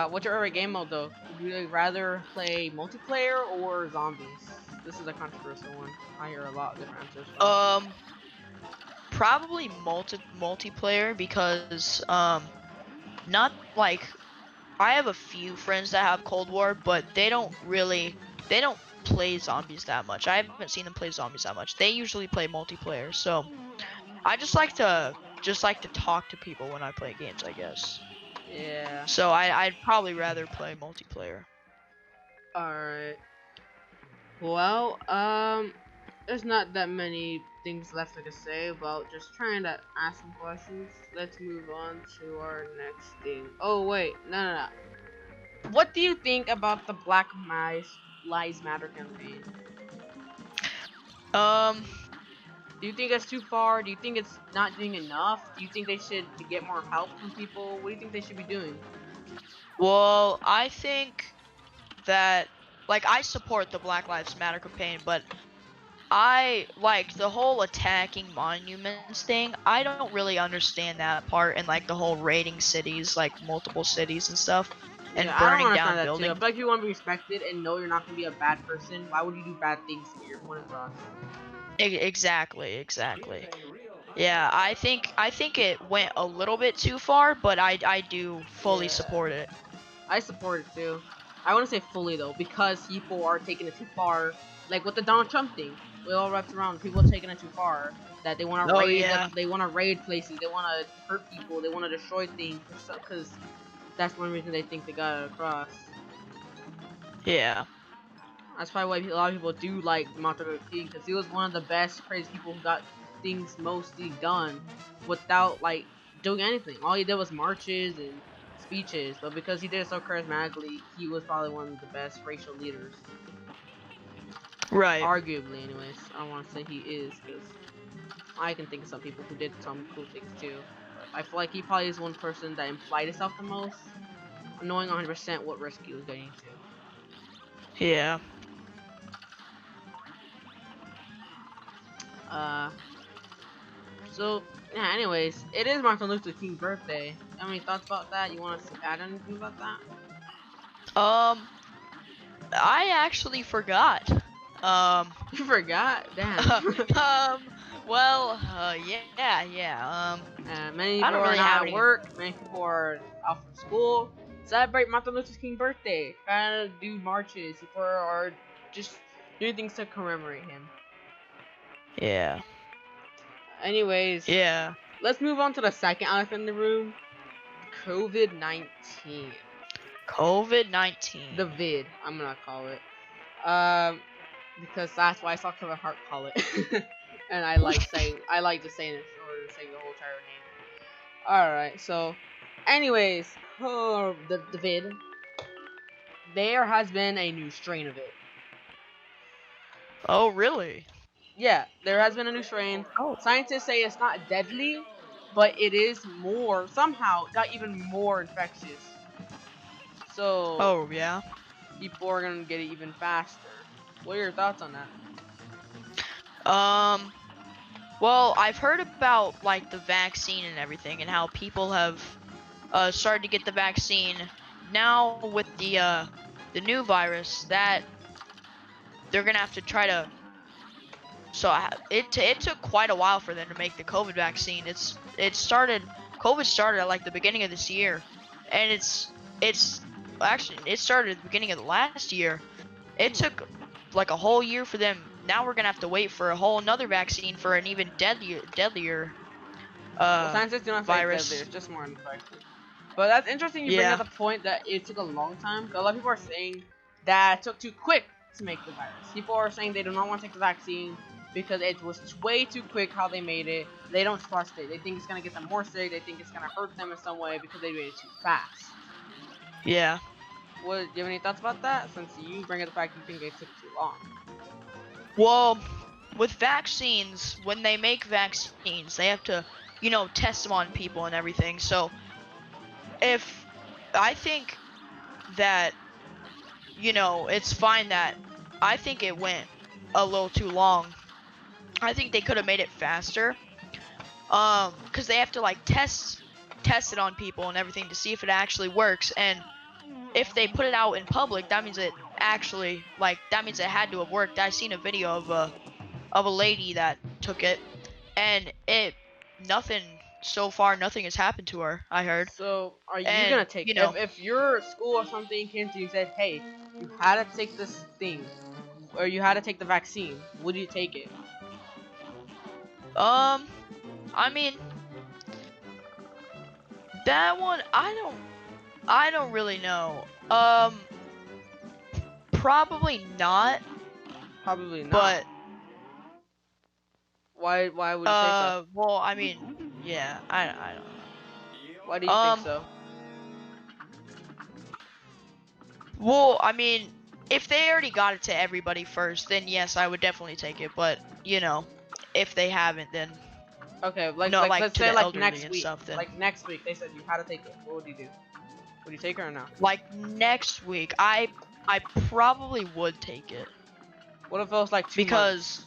Speaker 1: What's your favorite game mode though? Would you rather play multiplayer or zombies? This is a controversial one. I hear a lot of different answers from.
Speaker 2: Probably multiplayer because not like I have a few friends that have Cold War, but they don't play zombies that much. I haven't seen them play zombies that much. They usually play multiplayer. So I just like to talk to people when I play games, I guess.
Speaker 1: Yeah.
Speaker 2: So I'd probably rather play multiplayer.
Speaker 1: Alright. Well, there's not that many things left I could say about just trying to ask some questions. Let's move on to our next thing. Oh wait, no. What do you think about the Black Lives Matter campaign?
Speaker 2: Um,
Speaker 1: Do you think that's too far? Do you think it's not doing enough? Do you think they should get more help from people? What do you think they should be doing?
Speaker 2: well, I think that like I support the Black Lives Matter campaign, but I like the whole attacking monuments thing. I don't really understand that part and like the whole raiding cities, like multiple cities and stuff, and
Speaker 1: Yeah, I don't
Speaker 2: burning
Speaker 1: understand
Speaker 2: down
Speaker 1: that too. I
Speaker 2: buildings.
Speaker 1: feel like if you want to be respected and know you're not going to be a bad person, why would you do bad things to get your point across?
Speaker 2: Exactly. Yeah, I think it went a little bit too far, but I do fully
Speaker 1: Yeah,
Speaker 2: support it.
Speaker 1: I support it too. I want to say fully though, because people are taking it too far. Like with the Donald Trump thing, we all wrapped around. People are taking it too far. That they want to
Speaker 2: Oh
Speaker 1: raid,
Speaker 2: yeah.
Speaker 1: they want to raid places, they want to hurt people, they want to destroy things, because that's one reason they think they got it across.
Speaker 2: Yeah.
Speaker 1: That's probably why a lot of people do like Martin Luther King, because he was one of the best crazy people who got things mostly done without like doing anything. All he did was marches and speeches, but because he did it so charismatically, he was probably one of the best racial leaders.
Speaker 2: Right.
Speaker 1: Arguably, anyways. I don't want to say he is, because I can think of some people who did some cool things too. But I feel like he probably is one person that implied himself the most, knowing 100% what risk he was getting into.
Speaker 2: Yeah.
Speaker 1: Uh, So, yeah, anyways, it is Martin Luther King's birthday. Have any thoughts about that? You want us to add anything about that?
Speaker 2: Um, I actually forgot. Um,
Speaker 1: You forgot? Damn.
Speaker 2: well, yeah.
Speaker 1: Many
Speaker 2: I
Speaker 1: people
Speaker 2: don't
Speaker 1: are
Speaker 2: really have
Speaker 1: not at
Speaker 2: any.
Speaker 1: work, many people are out from school. Celebrate Martin Luther King's birthday. Kind of do marches. People are just doing things to commemorate him.
Speaker 2: Yeah.
Speaker 1: Anyways,
Speaker 2: Yeah.
Speaker 1: let's move on to the second elephant in the room. COVID-19.
Speaker 2: COVID-19.
Speaker 1: The vid, I'm gonna call it. Because that's why I saw Kevin Hart call it, and I like just saying it or saying the whole entire name. All right, so, anyways, the vid. There has been a new strain of it.
Speaker 2: Oh, really?
Speaker 1: Yeah, there has been a new strain.
Speaker 2: Oh.
Speaker 1: Scientists say it's not deadly, but it is somehow got even more infectious. So
Speaker 2: Oh, yeah.
Speaker 1: people are gonna get it even faster. What are your thoughts on that?
Speaker 2: Um, well, I've heard about like the vaccine and everything and how people have started to get the vaccine now with the new virus that they're gonna have to try to. So it took quite a while for them to make the COVID vaccine. It started COVID started at like the beginning of this year, and it's actually it started at the beginning of the last year. It took like a whole year for them. Now we're gonna have to wait for a whole another vaccine for an even deadlier
Speaker 1: Well, scientists do not say
Speaker 2: virus.
Speaker 1: deadly, it's just more infected. But that's interesting you bring
Speaker 2: Yeah.
Speaker 1: up the point that it took a long time. 'Cause a lot of people are saying that it took too quick to make the virus. People are saying they do not want to take the vaccine because it was way too quick how they made it. They don't trust it. They think it's gonna get them more sick. They think it's gonna hurt them in some way because they made it too fast.
Speaker 2: Yeah.
Speaker 1: Do you have any thoughts about that? Since you bring up the fact you think it took too long.
Speaker 2: Well, with vaccines, when they make vaccines, they have to, test them on people and everything. So, if I think that, it's fine that I think it went a little too long. I think they could have made it faster. Because they have to like test it on people and everything to see if it actually works. And if they put it out in public, that means it actually that means it had to have worked. I seen a video of a lady that took it, and nothing has happened to her. I heard.
Speaker 1: So are you gonna take it? If your school or something came to you and said, hey, you had to take this thing, or you had to take the vaccine, would you take it?
Speaker 2: I mean, that one I don't really know. Probably not.
Speaker 1: Probably not.
Speaker 2: But
Speaker 1: why would you say so?
Speaker 2: Well, I mean, yeah, I don't know.
Speaker 1: Why do you think so?
Speaker 2: Well, I mean, if they already got it to everybody first, then yes, I would definitely take it. But if they haven't, then
Speaker 1: okay, let's say next week. Like next week, they said you had to take it. What would you do? Would you take it or no?
Speaker 2: Like next week, I probably would take it.
Speaker 1: What if it was like 2 months?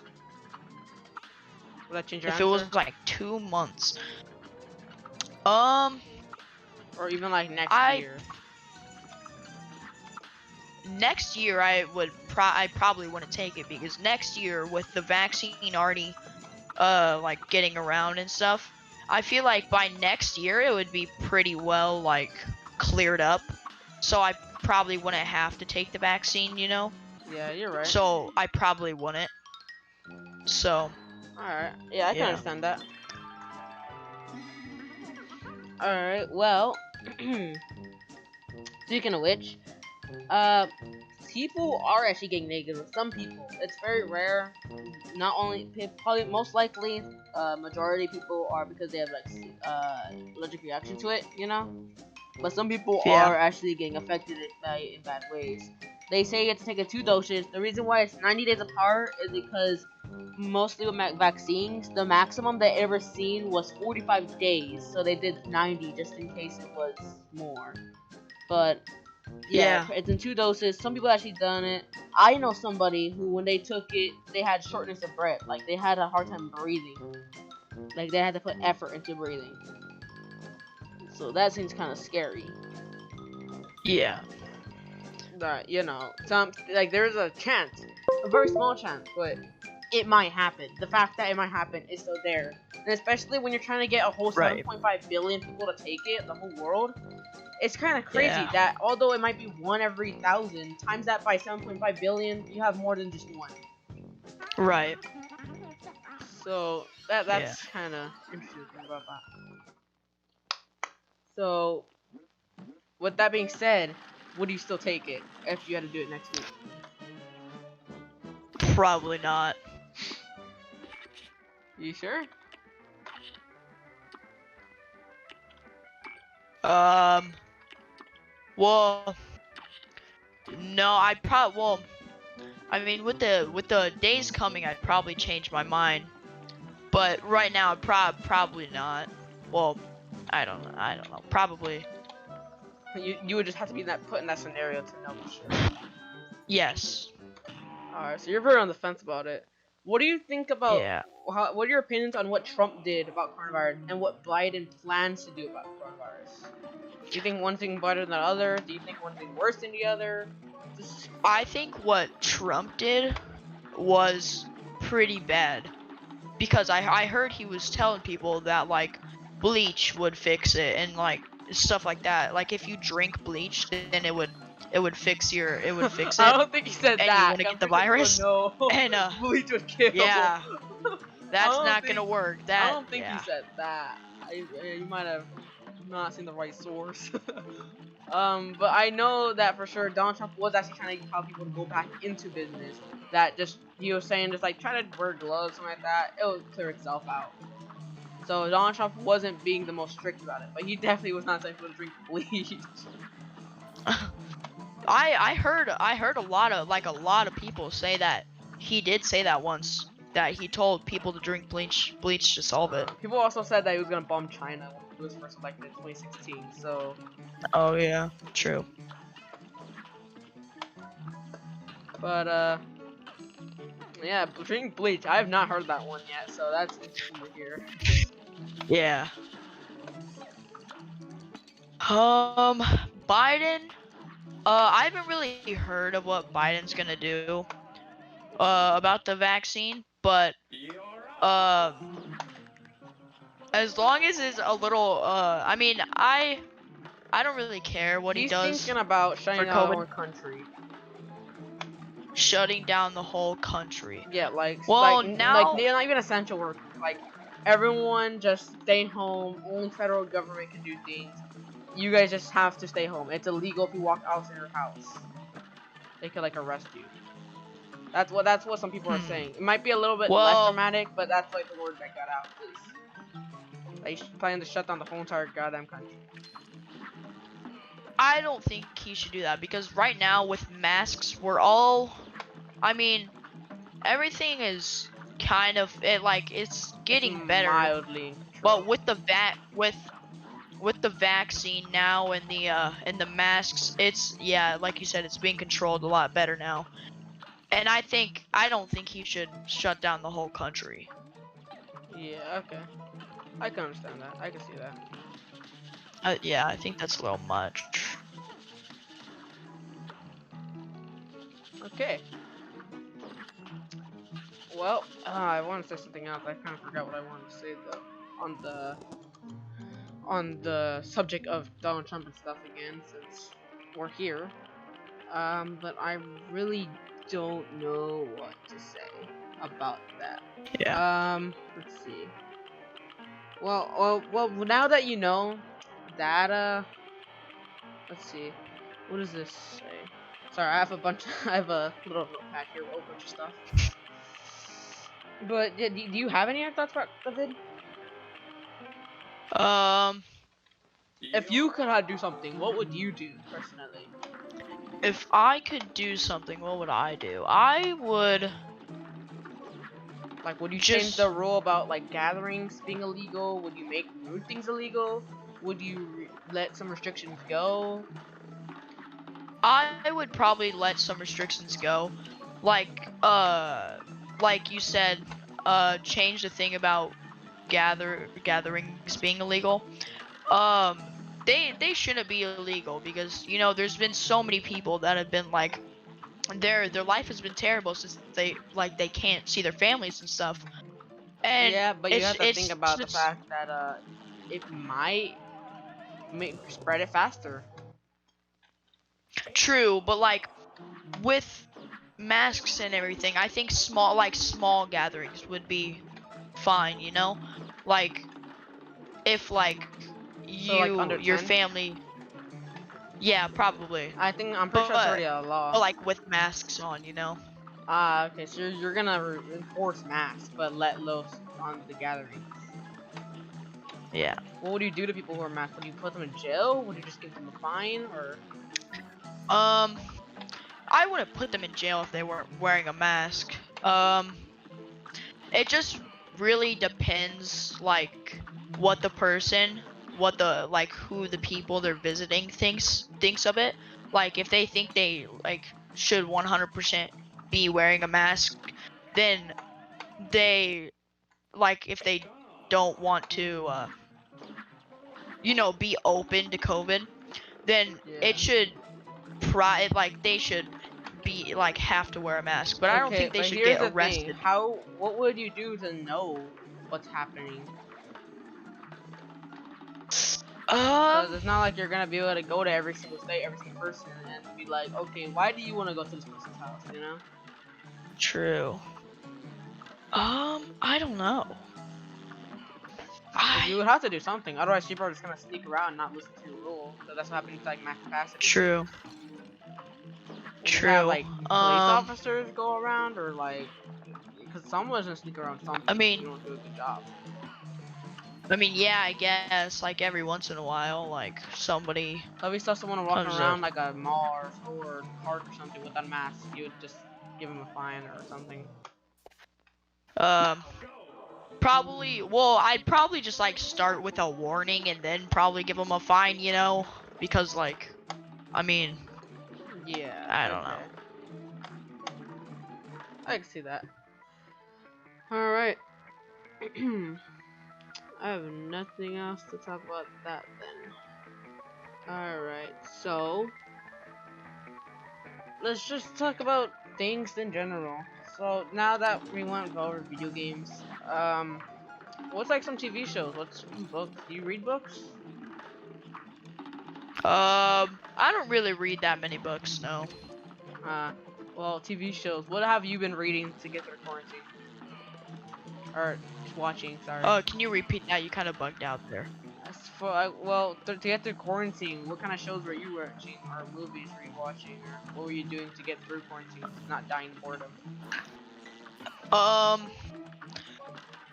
Speaker 1: Would that change your answer?
Speaker 2: If it was like 2 months,
Speaker 1: or even like next year.
Speaker 2: Next year, I probably wouldn't take it because next year, with the vaccine already like getting around and stuff, I feel like by next year it would be pretty well like cleared up. So I probably wouldn't have to take the vaccine,
Speaker 1: Yeah, you're right.
Speaker 2: So I probably wouldn't. So.
Speaker 1: Alright. Yeah, I can understand that. Alright, well, speaking of which, people are actually getting negative. Some people. It's very rare. Not only, probably most likely, majority of people are because they have like allergic reaction to it, But some people are actually getting affected in bad ways. They say you have to take it 2 doses. The reason why it's 90 days apart is because mostly with vaccines, the maximum they ever seen was 45 days. So they did 90 just in case it was more. But yeah, it's in 2 doses. Some people actually done it. I know somebody who, when they took it, they had shortness of breath. Like they had a hard time breathing. Like they had to put effort into breathing. So that seems kind of scary.
Speaker 2: Yeah.
Speaker 1: That there's a chance, a very small chance, but it might happen. The fact that it might happen is still there, and especially when you're trying to get a whole 7.5 billion people to take it, the whole world. It's kind of crazy that although it might be 1 every 1,000, times that by 7.5 billion, you have more than just 1.
Speaker 2: Right.
Speaker 1: So that's kind of interesting about that. So, with that being said, would you still take it if you had to do it next week?
Speaker 2: Probably not.
Speaker 1: You sure?
Speaker 2: Well, no, I mean, with the days coming, I'd probably change my mind. But right now, probably not. Well, I don't know. Probably.
Speaker 1: You would just have to be put in that scenario to know for sure.
Speaker 2: Yes.
Speaker 1: Alright, so you're very on the fence about it. What do you think about?
Speaker 2: Yeah.
Speaker 1: What are your opinions on what Trump did about coronavirus and what Biden plans to do about coronavirus? Do you think one thing better than the other? Do you think one thing worse than the other?
Speaker 2: I think what Trump did was pretty bad, because I heard he was telling people that like bleach would fix it and like stuff like that. Like if you drink bleach, then it would fix
Speaker 1: I
Speaker 2: it,
Speaker 1: don't think he said
Speaker 2: and you
Speaker 1: that.
Speaker 2: wouldn't
Speaker 1: I'm
Speaker 2: get the
Speaker 1: pretty sure
Speaker 2: virus.
Speaker 1: no.
Speaker 2: And
Speaker 1: Bleach would kill.
Speaker 2: yeah,
Speaker 1: I
Speaker 2: that's
Speaker 1: don't
Speaker 2: not gonna
Speaker 1: think
Speaker 2: work.
Speaker 1: I
Speaker 2: That
Speaker 1: don't think he
Speaker 2: yeah.
Speaker 1: said that. You might have not seen the right source. But I know that for sure Donald Trump was actually trying to tell people to go back into business. That just he was saying just like try to wear gloves, something like that. It will clear itself out. So Donald Trump wasn't being the most strict about it, but he definitely was not saying people to drink bleach.
Speaker 2: I heard a lot of people say that he did say that once, that he told people to drink bleach to solve it.
Speaker 1: People also said that he was gonna bomb China when he was first elected in 2016. So,
Speaker 2: Oh yeah, true.
Speaker 1: but yeah, drinking bleach. I have not heard that one yet, so that's interesting to hear.
Speaker 2: Yeah. Biden. I haven't really heard of what Biden's gonna do about the vaccine, but as long as it's a little I mean, I don't really care what he
Speaker 1: He's
Speaker 2: does
Speaker 1: thinking about
Speaker 2: for
Speaker 1: shutting down the
Speaker 2: COVID.
Speaker 1: whole country.
Speaker 2: Shutting down the whole country.
Speaker 1: Yeah, like
Speaker 2: Well,
Speaker 1: like
Speaker 2: now
Speaker 1: not even essential workers. Like everyone just stay home. Only federal government can do things. You guys just have to stay home. It's illegal if you walk outside your house. They could like arrest you. That's what some people are saying. It might be a little bit less
Speaker 2: well,
Speaker 1: dramatic, but that's like the word that got out. Is they planning to shut down the whole entire goddamn country.
Speaker 2: I don't think he should do that because right now with masks, I mean, everything is kind of it's getting better.
Speaker 1: Mildly in control.
Speaker 2: But with the vaccine now and the masks, it's like you said, it's being controlled a lot better now. And I don't think he should shut down the whole country.
Speaker 1: Yeah, okay. I can understand that. I can see that.
Speaker 2: Yeah, I think that's a little much.
Speaker 1: Okay. Well, I want to say something else. I kind of forgot what I wanted to say though. On the subject of Donald Trump and stuff again, since we're here. But I really don't know what to say about that.
Speaker 2: Yeah.
Speaker 1: Let's see. Well, now that you know that, let's see. What does this say? Sorry, I have a little notepad here with a bunch of stuff. But do you have any other thoughts about the vid? If you could do something, what would you do personally?
Speaker 2: If I could do something, what would I do? I would.
Speaker 1: Like, would you change the rule about like gatherings being illegal? Would you make rude things illegal? Would you let some restrictions go?
Speaker 2: I would probably let some restrictions go, like you said, change the thing about gatherings being illegal. They shouldn't be illegal because there's been so many people that have been like their life has been terrible since they can't see their families and stuff. And
Speaker 1: yeah, but you have to think about the fact that it might spread it faster.
Speaker 2: True, but like with masks and everything, I think small gatherings would be fine, like if your family. Yeah, probably.
Speaker 1: I'm pretty sure it's already a law.
Speaker 2: But like with masks on,
Speaker 1: Okay, so you're gonna enforce masks, but let loose on the gatherings.
Speaker 2: Yeah.
Speaker 1: What would you do to people who are masked? Would you put them in jail? Would you just give them a fine, or?
Speaker 2: I wouldn't put them in jail if they weren't wearing a mask. It just really depends, like, what the person, who the people they're visiting thinks of it. Like, if they think they, should 100% be wearing a mask, then they, if they don't want to, be open to COVID, then it should, they should be, have to wear a mask. But I don't think they should get arrested.
Speaker 1: What would you do to know what's happening? Because it's not like you're gonna be able to go to every single state, every single person, and be like, okay, why do you want to go to this person's house? You know?
Speaker 2: True. I don't know.
Speaker 1: You would have to do something, otherwise people are just gonna sneak around and not listen to your rule. So that's what happened to like mass capacity.
Speaker 2: True.
Speaker 1: When you have
Speaker 2: True.
Speaker 1: like police officers go around, or like, because someone's gonna sneak around something.
Speaker 2: I mean,
Speaker 1: if you don't do a good job.
Speaker 2: yeah, I guess like every once in a while, like somebody
Speaker 1: So if you saw someone walking
Speaker 2: comes
Speaker 1: around
Speaker 2: up.
Speaker 1: like a mall or store or park or something without a mask, you would just give him a fine or something.
Speaker 2: Probably. Well, I'd probably just like start with a warning and then probably give them a fine, you know, because like, I mean,
Speaker 1: Yeah.
Speaker 2: I don't
Speaker 1: Okay.
Speaker 2: know.
Speaker 1: I can see that. All right. I have nothing else to talk about that then. Alright, so let's just talk about things in general. So now that we went over video games, what's like some TV shows? What's some books? Do you read books?
Speaker 2: I don't really read that many books, no.
Speaker 1: Well, TV shows. What have you been reading to get through quarantine? Or watching, sorry.
Speaker 2: Can you repeat that? You kind of bugged out there.
Speaker 1: As for well, to get through quarantine, what kind of shows were you watching, or movies were you watching, or what were you doing to get through quarantine, not dying of boredom?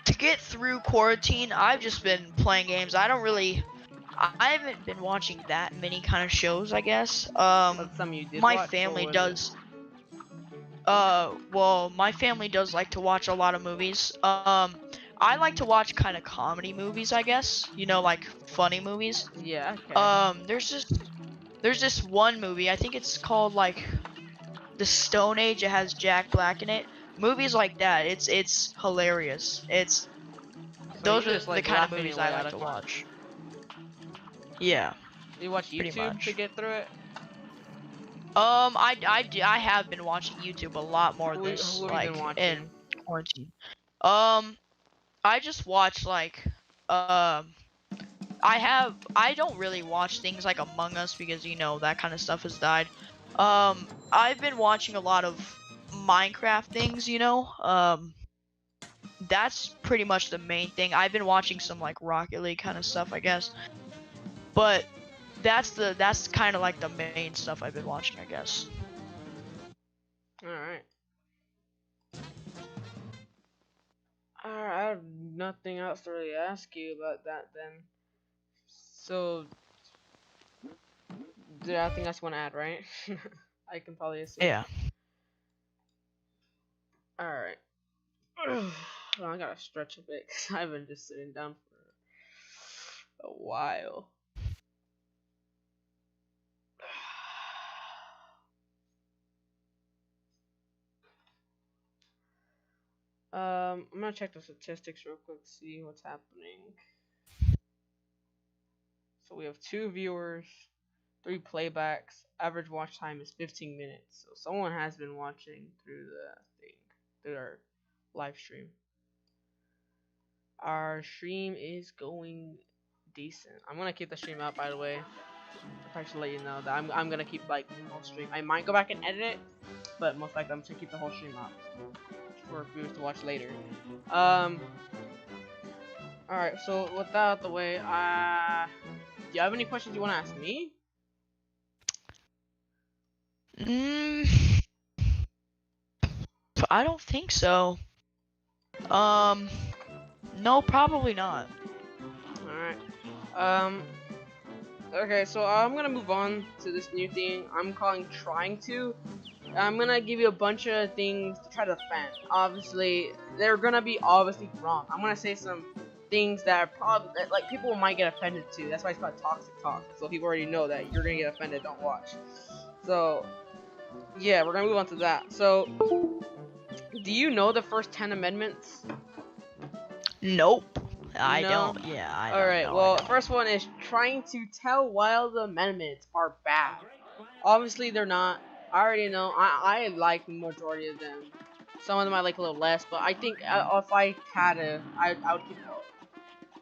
Speaker 2: To get through quarantine, I've just been playing games. I haven't been watching that many kind of shows, I guess.
Speaker 1: But some you did
Speaker 2: My
Speaker 1: watch,
Speaker 2: family
Speaker 1: what was
Speaker 2: does. Well, my family does like to watch a lot of movies. I like to watch kind of comedy movies, I guess. You know, like funny movies.
Speaker 1: it? Yeah, okay.
Speaker 2: There's this one movie. I think it's called like The Stone Age. It has Jack Black in it. Movies like that. It's hilarious.
Speaker 1: So you
Speaker 2: Those are
Speaker 1: just
Speaker 2: the
Speaker 1: like
Speaker 2: kind of
Speaker 1: laughing
Speaker 2: movies
Speaker 1: your
Speaker 2: I
Speaker 1: way out
Speaker 2: like
Speaker 1: of
Speaker 2: to
Speaker 1: quarantine.
Speaker 2: watch. Yeah,
Speaker 1: You watch
Speaker 2: pretty
Speaker 1: YouTube to
Speaker 2: much.
Speaker 1: get through it?
Speaker 2: I have been watching YouTube a lot more
Speaker 1: Who
Speaker 2: this
Speaker 1: have you been
Speaker 2: like in
Speaker 1: watching?
Speaker 2: quarantine. Um, I just watch like I don't really watch things like Among Us because you know that kind of stuff has died. I've been watching a lot of Minecraft things, you know. That's pretty much the main thing. I've been watching some like Rocket League kind of stuff, I guess. But that's kind of like the main stuff I've been watching, I guess.
Speaker 1: Alright. Alright, I have nothing else to really ask you about that then. So, there's nothing else you want to add, right? I can probably assume.
Speaker 2: Yeah.
Speaker 1: Alright. Well, I gotta stretch a bit because I've been just sitting down for a while. I'm gonna check the statistics real quick, see what's happening. So we have 2 viewers, 3 playbacks. Average watch time is 15 minutes. So someone has been watching through the thing, through our live stream. Our stream is going decent. I'm gonna keep the stream up, by the way. I should let you know that I'm gonna keep like the whole stream. I might go back and edit it, but most likely I'm just gonna keep the whole stream up for viewers to watch later. Alright, so with that out the way, do you have any questions you want to ask me?
Speaker 2: I don't think so. No, probably not.
Speaker 1: Alright. Okay, so I'm gonna move on to this new thing I'm calling trying to. I'm gonna give you a bunch of things to try to defend. Obviously, they're gonna be obviously wrong. I'm gonna say some things that are probably that, like people might get offended to. That's why it's called toxic talk. So people already know that you're gonna get offended. Don't watch. So yeah, we're gonna move on to that. So, do you know the first 10 amendments?
Speaker 2: Nope. I
Speaker 1: No?
Speaker 2: don't. Yeah, I don't.
Speaker 1: Alright,
Speaker 2: No,
Speaker 1: well,
Speaker 2: I don't.
Speaker 1: first one is trying to tell why the amendments are bad. Obviously, they're not. I already know. I like the majority of them. Some of them I like a little less, but I think if I had to, I would keep all.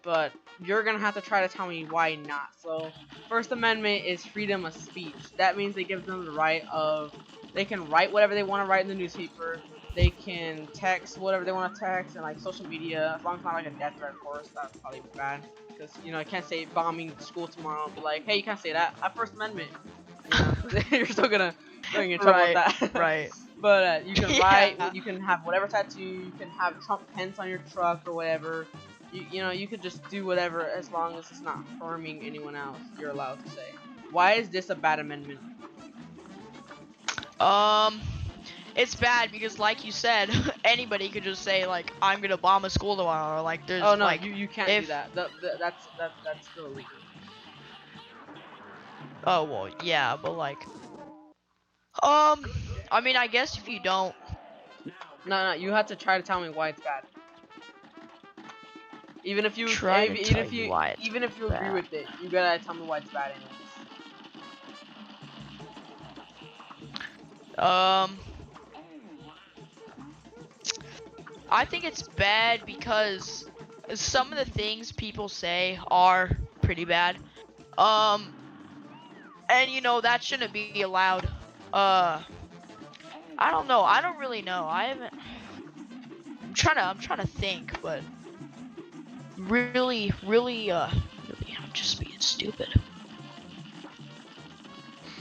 Speaker 1: but you're gonna have to try to tell me why not. So, First Amendment is freedom of speech. That means they give them the right of they can write whatever they want to write in the newspaper. They can text whatever they want to text and like social media, as long as it's not like a death threat, of course. That's probably bad because I can't say bombing school tomorrow and be like, hey, you can't say that. First Amendment. You're still gonna get in trouble with
Speaker 2: Right,
Speaker 1: that.
Speaker 2: right.
Speaker 1: But you can write,
Speaker 2: Yeah.
Speaker 1: you can have whatever tattoo, you can have Trump pence on your truck or whatever. You could just do whatever as long as it's not harming anyone else. You're allowed to say. Why is this a bad amendment?
Speaker 2: Um, it's bad because, like you said, anybody could just say like, "I'm gonna bomb a school tomorrow." Or, like,
Speaker 1: Oh
Speaker 2: there's
Speaker 1: no,
Speaker 2: like,
Speaker 1: you can't do
Speaker 2: if
Speaker 1: that. That's still illegal.
Speaker 2: oh well, yeah, but like, um, I mean, I guess if you don't,
Speaker 1: No, you have to try to tell me why it's bad. Even if you
Speaker 2: try to tell you why it's
Speaker 1: even if you agree
Speaker 2: bad.
Speaker 1: with it, you gotta tell me why it's bad anyways.
Speaker 2: Um, I think it's bad because some of the things people say are pretty bad. Um, and that shouldn't be allowed. Uh, I don't know. I don't really know. I haven't. I'm trying to think, but really, I'm just being stupid.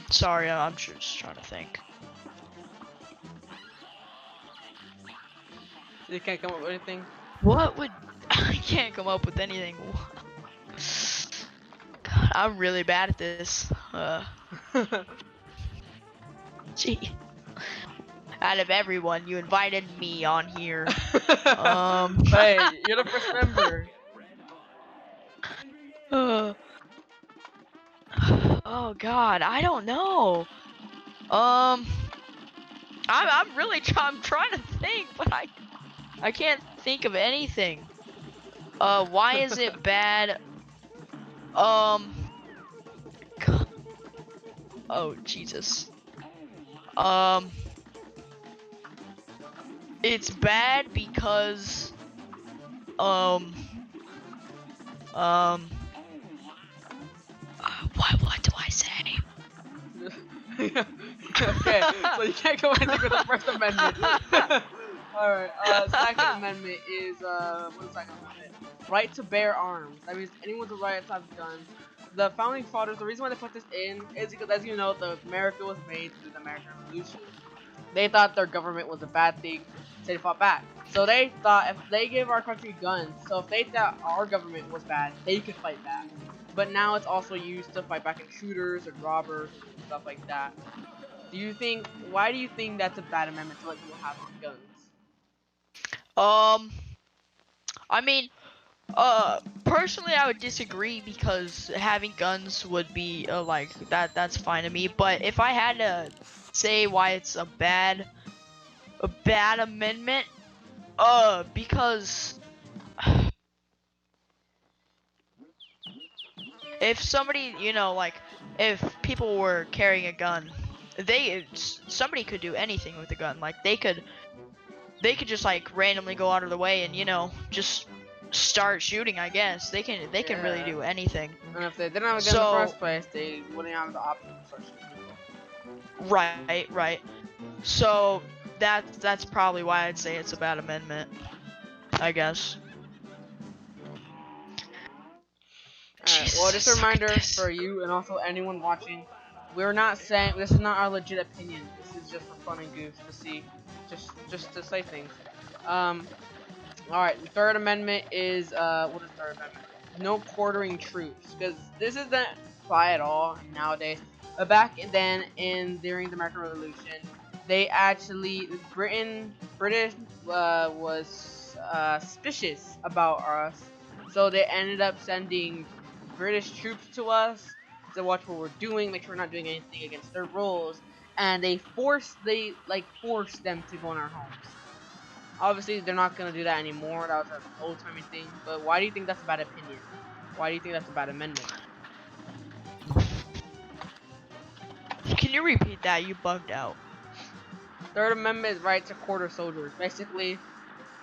Speaker 2: Sorry, I'm just trying to think.
Speaker 1: You can't come up with anything.
Speaker 2: What would I can't come up with anything. God, I'm really bad at this. Gee. Out of everyone, you invited me on here.
Speaker 1: Hey, you're the first member.
Speaker 2: uh, oh God, I don't know. I'm trying to think, but I can't think of anything. Why is it bad? Um, oh Jesus. Um, it's bad because um um what do I say?
Speaker 1: Okay, so you can't go anything with the First Amendment. Alright, Second Amendment is, what is Second Amendment? Right to bear arms. That means anyone with the right to have guns. The founding fathers, the reason why they put this in is because, as you know, America was made through the American Revolution. They thought their government was a bad thing, so they fought back. So they thought if they gave our country guns, so if they thought our government was bad, they could fight back. But now it's also used to fight back intruders and robbers and stuff like that. Why do you think that's a bad amendment to let people have guns?
Speaker 2: Um, I mean, personally, I would disagree because having guns would be like that's fine to me. But if I had to say why it's a bad amendment, because if somebody, like if people were carrying a gun, somebody could do anything with a gun. Like they could just like randomly go out of the way and just start shooting. I guess they can really do anything.
Speaker 1: And if they didn't have a gun in the
Speaker 2: So
Speaker 1: first place, they wouldn't have the option to start shooting people.
Speaker 2: right. So that's probably why I'd say it's a bad amendment, I guess.
Speaker 1: Alright, well, just a
Speaker 2: Jesus, look at
Speaker 1: reminder
Speaker 2: this.
Speaker 1: for you and also anyone watching, we're not saying this is not our legit opinion. This is just for fun and goofs to see, just to say things. Alright, the Third Amendment is what is Third Amendment? No quartering troops, because this isn't apply at all nowadays. But back then, during the American Revolution, they actually British was suspicious about us, so they ended up sending British troops to us to watch what we're doing, make sure we're not doing anything against their rules, and they forced them to go in our homes. Obviously, they're not gonna do that anymore. That was an old-timey thing. But why do you think that's a bad opinion? Why do you think that's a bad amendment?
Speaker 2: Can you repeat that? You bugged out.
Speaker 1: Third Amendment is right to quarter soldiers. Basically,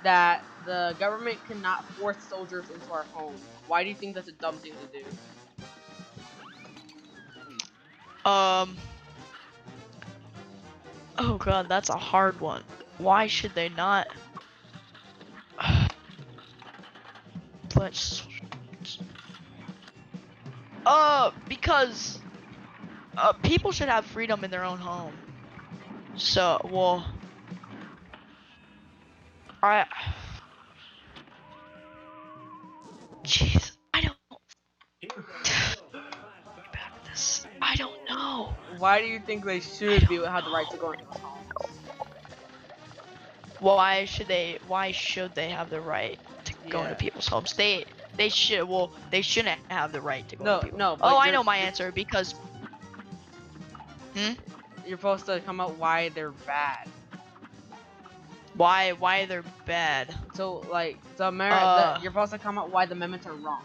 Speaker 1: that the government cannot force soldiers into our home. Why do you think that's a dumb thing to do?
Speaker 2: Oh god, that's a hard one. Why should they not? Let's. Because people should have freedom in their own home. So, well, I. Jeez, I don't. Back this. I don't know.
Speaker 1: Why do you think they should be have the right to go into people's homes?
Speaker 2: Why should they? Why should they have the right to go into people's homes? They should. Well, they shouldn't have the right to go into people's.
Speaker 1: No.
Speaker 2: Oh, I know my answer because.
Speaker 1: You're supposed to come out why they're bad.
Speaker 2: Why they're bad?
Speaker 1: So like you're supposed to come out why the amendments are wrong.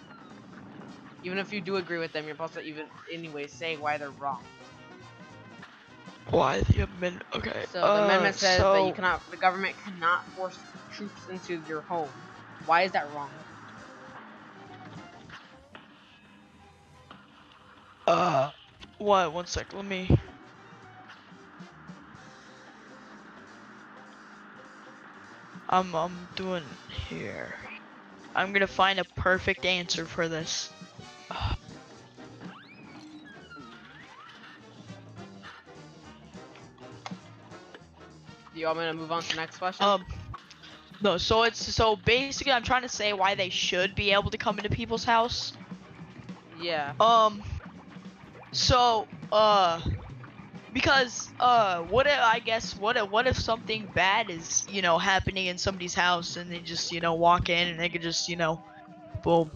Speaker 1: Even if you do agree with them, you're supposed to even anyway say why they're wrong.
Speaker 2: Why the amendment? Okay.
Speaker 1: So the amendment says that the government cannot force troops into your home. Why is that wrong?
Speaker 2: What? One sec. Let me. I'm doing here. I'm gonna find a perfect answer for this.
Speaker 1: Do you want me to move on to the next question?
Speaker 2: No. So basically, I'm trying to say why they should be able to come into people's house.
Speaker 1: Yeah.
Speaker 2: So because what if something bad is happening in somebody's house and they just walk in and they could just boom.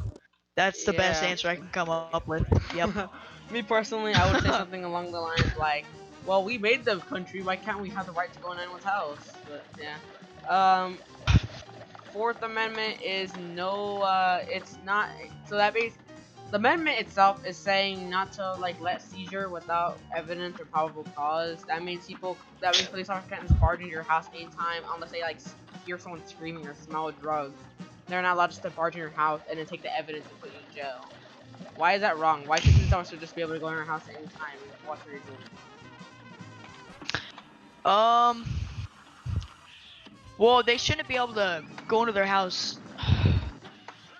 Speaker 2: That's the best answer I can come up with. Yep.
Speaker 1: Me personally, I would say something along the lines like, well, we made the country, why can't we have the right to go in anyone's house? But yeah. Fourth Amendment is no it's not, so that means the amendment itself is saying not to like let seizure without evidence or probable cause. That means police officers can't just barge into your house anytime unless they like hear someone screaming or smell a drug. They're not allowed just to barge in your house and then take the evidence and put you in jail. Why is that wrong? Why should police officers just be able to go in your house at any time and watch what you're doing?
Speaker 2: Well, they shouldn't be able to go into their house.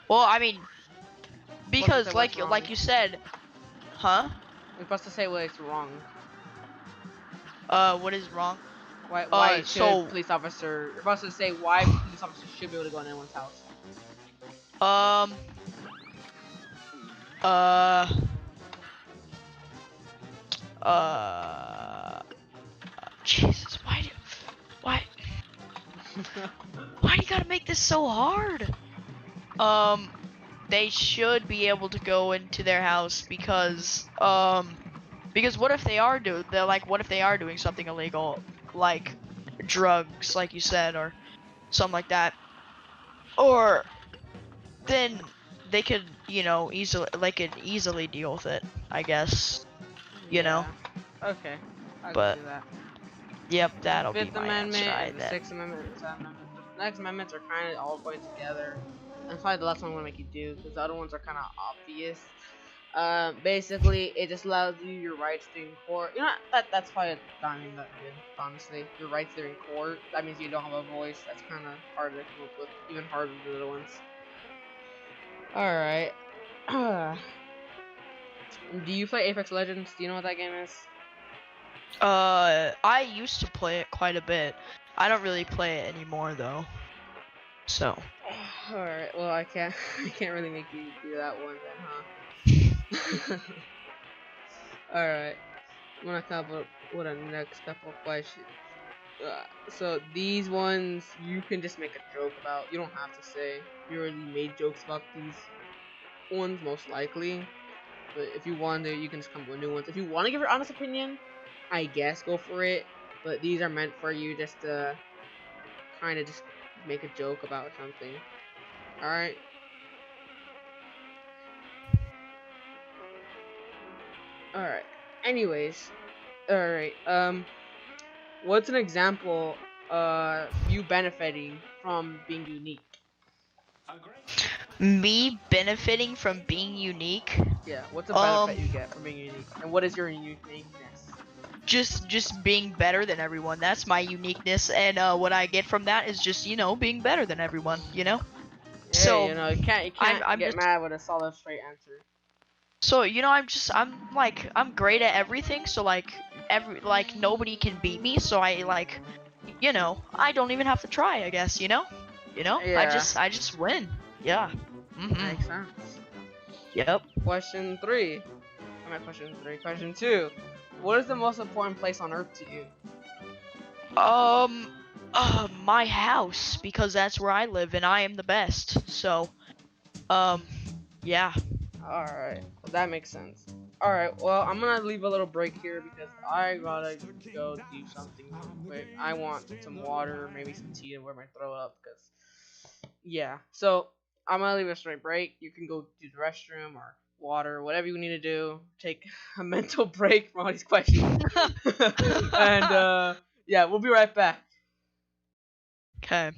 Speaker 2: Well, I mean, because like you said, huh?
Speaker 1: We're supposed to say what's wrong.
Speaker 2: What is wrong?
Speaker 1: Why should police officer? You're supposed to say why police officers should be able to go in anyone's house.
Speaker 2: Jesus, why why do you gotta make this so hard? They should be able to go into their house because what if they are doing something illegal, like drugs, like you said, or something like that, or then they could easily deal with it, I guess. You know.
Speaker 1: Okay. I
Speaker 2: But
Speaker 1: can do that.
Speaker 2: Yep, that'll
Speaker 1: Fifth
Speaker 2: be my
Speaker 1: Amendment,
Speaker 2: answer.
Speaker 1: and the Sixth Amendment, and the Seventh Amendment. The next amendments are kind of all going together. That's probably the last one I'm gonna make you do because the other ones are kind of obvious. Basically, it just allows you your rights during court. You know, that's probably not even that good, honestly. Your rights during court. That means you don't have a voice. That's kind of hard to come up with, even harder than the other ones. All right. Do you play Apex Legends? Do you know what that game is?
Speaker 2: I used to play it quite a bit. I don't really play it anymore though. So.
Speaker 1: Alright, well I can't really make you do that one then, huh? Alright. I'm gonna come up with a next couple of questions. So these ones you can just make a joke about. You don't have to say. You already made jokes about these ones most likely. But if you want to, you can just come up with new ones. If you want to give your honest opinion, I guess go for it. But these are meant for you just to kind of just make a joke about something. Alright? Alright. Anyways. Alright. What's an example you benefiting from being unique?
Speaker 2: Me benefiting from being unique.
Speaker 1: Yeah, what's a benefit
Speaker 2: Um,
Speaker 1: you get from being unique, and what is your uniqueness?
Speaker 2: just being better than everyone. That's my uniqueness, and what I get from that is just being better than everyone.
Speaker 1: Hey,
Speaker 2: So
Speaker 1: you
Speaker 2: I'm
Speaker 1: can't
Speaker 2: I'm
Speaker 1: get
Speaker 2: just
Speaker 1: mad with a solid straight answer.
Speaker 2: I'm great at everything. So nobody can beat me. So I don't even have to try. I guess
Speaker 1: Yeah,
Speaker 2: I just win. Yeah.
Speaker 1: makes sense.
Speaker 2: Yep.
Speaker 1: Question three. I'm at question three. Question two. What is the most important place on earth to you?
Speaker 2: Um, my house, because that's where I live and I am the best. So, um, yeah.
Speaker 1: Alright, well, that makes sense. Alright, well, I'm gonna leave a little break here because I gotta go do something real quick. I want some water, maybe some tea to wear my throat up, because, yeah. So, I'm gonna leave a straight break. You can go to the restroom or water, whatever you need to do. Take a mental break from all these questions. And, yeah, we'll be right back.
Speaker 2: Okay.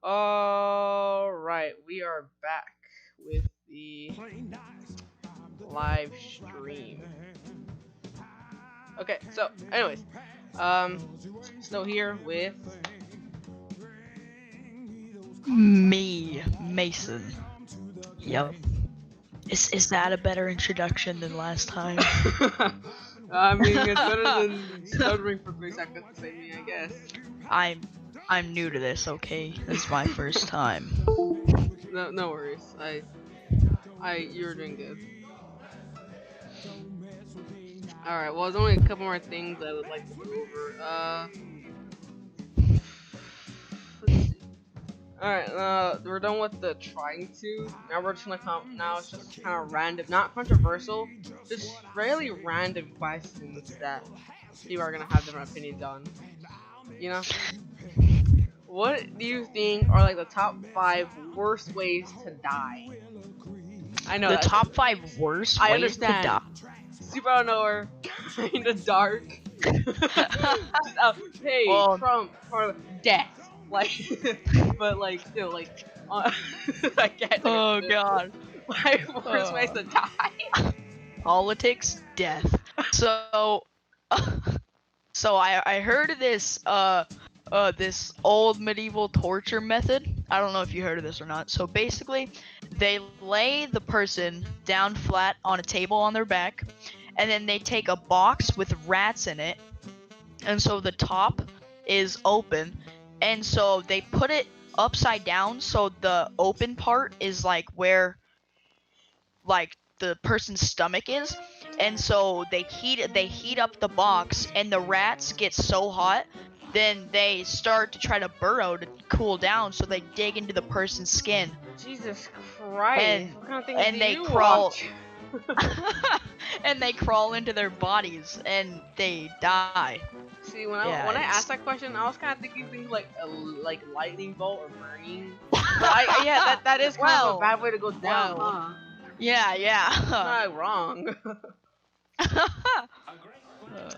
Speaker 1: Alright, we are back with the live stream. Okay, so anyways, still here with
Speaker 2: Me, Mason. Yep. Is that a better introduction than last time?
Speaker 1: I mean, it's better than stuttering for 3 seconds to say me, I guess.
Speaker 2: I'm new to this, okay? This is my first time.
Speaker 1: No worries. You're doing good. Alright, well, there's only a couple more things I would like to go over. Let's see. Alright, we're done with the trying to. Now we're just gonna come. Now it's just kind of random, not controversial, just really random questions that people are gonna have different opinions on. You know? What do you think are like the top 5 worst ways to die? I know
Speaker 2: The
Speaker 1: that's
Speaker 2: top 5 worst
Speaker 1: I
Speaker 2: ways to die.
Speaker 1: understand. Super out of nowhere, kinda dark. Just hey,
Speaker 2: Well-
Speaker 1: Trump for death. Like, but like still like, I can't.
Speaker 2: Oh god.
Speaker 1: My worst ways to die.
Speaker 2: Politics, death. So, so I heard of this this old medieval torture method. I don't know if you heard of this or not. So basically, they lay the person down flat on a table on their back, and then they take a box with rats in it, and so the top is open, and so they put it upside down, so the open part is like where like the person's stomach is, and so they heat up the box, and the rats get so hot, then they start to try to burrow to cool down, so they dig into the person's skin.
Speaker 1: Jesus Christ!
Speaker 2: And-
Speaker 1: what kind of things
Speaker 2: and
Speaker 1: do
Speaker 2: they
Speaker 1: you
Speaker 2: crawl-
Speaker 1: watch?
Speaker 2: And they crawl into their bodies and they die.
Speaker 1: See, when
Speaker 2: Yeah,
Speaker 1: I
Speaker 2: it's-
Speaker 1: asked that question, I was kind of thinking things like like lightning bolt or burning. But yeah, that is kind of
Speaker 2: Well,
Speaker 1: a bad way to go down,
Speaker 2: well.
Speaker 1: huh?
Speaker 2: Yeah.
Speaker 1: Not wrong.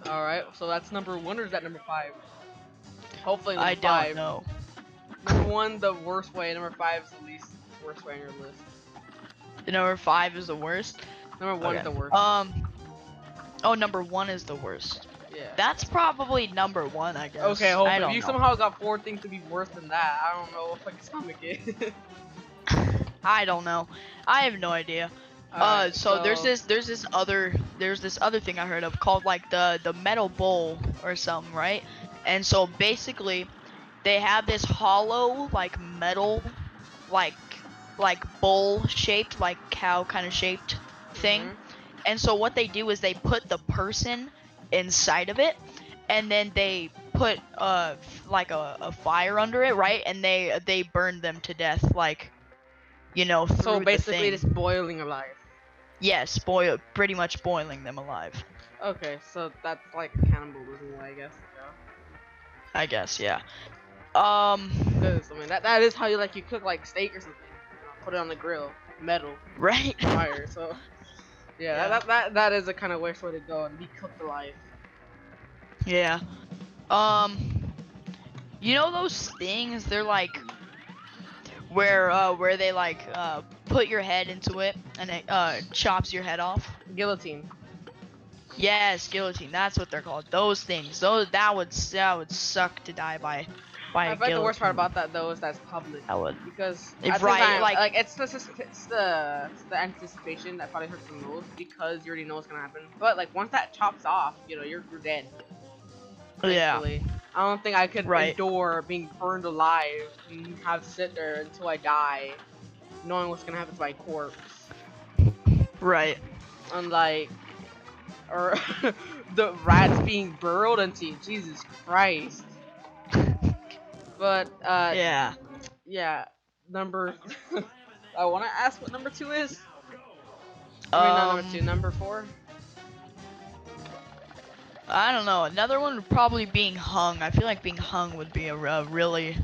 Speaker 1: All right, so that's number 1, or is that number 5? Hopefully number
Speaker 2: I
Speaker 1: 5.
Speaker 2: don't know.
Speaker 1: Number 1, the worst way. Number 5 is the least worst way on your list.
Speaker 2: The number 5 is the worst.
Speaker 1: Number 1 is
Speaker 2: Okay.
Speaker 1: the worst.
Speaker 2: Oh, number 1 is the worst.
Speaker 1: Yeah.
Speaker 2: That's probably number 1, I guess.
Speaker 1: Okay, hope
Speaker 2: I
Speaker 1: if
Speaker 2: don't
Speaker 1: you
Speaker 2: know.
Speaker 1: somehow got 4 things to be worse than that, I don't know if I can stomach it.
Speaker 2: I don't know. I have no idea.
Speaker 1: Alright,
Speaker 2: So there's this other thing I heard of called like the metal bowl or something, right? And so basically, they have this hollow like metal, like bowl shaped, like cow kind of shaped thing.
Speaker 1: Mhm.
Speaker 2: And so what they do is they put the person inside of it, and then they put like a fire under it, right? And they burn them to death, like, you know, through
Speaker 1: So
Speaker 2: the
Speaker 1: basically,
Speaker 2: thing.
Speaker 1: just boiling alive.
Speaker 2: Yes, pretty much boiling them alive.
Speaker 1: Okay, so that's like cannibalism, I guess.
Speaker 2: I guess, yeah.
Speaker 1: Because I mean, that is how you cook like steak or something. Put it on the grill, metal,
Speaker 2: Right.
Speaker 1: fire. So yeah,
Speaker 2: Yeah.
Speaker 1: that is a kind of worst way to go and be cooked alive.
Speaker 2: Yeah. You know those things? They're like where they like put your head into it and it chops your head off.
Speaker 1: Guillotine.
Speaker 2: Yes, guillotine. That's what they're called. Those things. That would suck to die by
Speaker 1: I
Speaker 2: a
Speaker 1: feel like the worst part
Speaker 2: guillotine.
Speaker 1: about that though is that's public.
Speaker 2: That would.
Speaker 1: Because
Speaker 2: If
Speaker 1: at the
Speaker 2: right,
Speaker 1: time,
Speaker 2: like-
Speaker 1: it's the anticipation that probably hurts the most because you already know what's gonna happen. But like once that chops off, you know you're dead.
Speaker 2: Yeah.
Speaker 1: Thankfully. I don't think I could
Speaker 2: Right.
Speaker 1: endure being burned alive and have to sit there until I die, knowing what's gonna happen to my corpse.
Speaker 2: Right.
Speaker 1: Unlike, or the rats being burrowed into. Jesus Christ. But
Speaker 2: Yeah.
Speaker 1: yeah, number. I want to ask what number 2 is. I mean, not number 2, number 4.
Speaker 2: I don't know. Another one would probably being hung. I feel like being hung would be a really.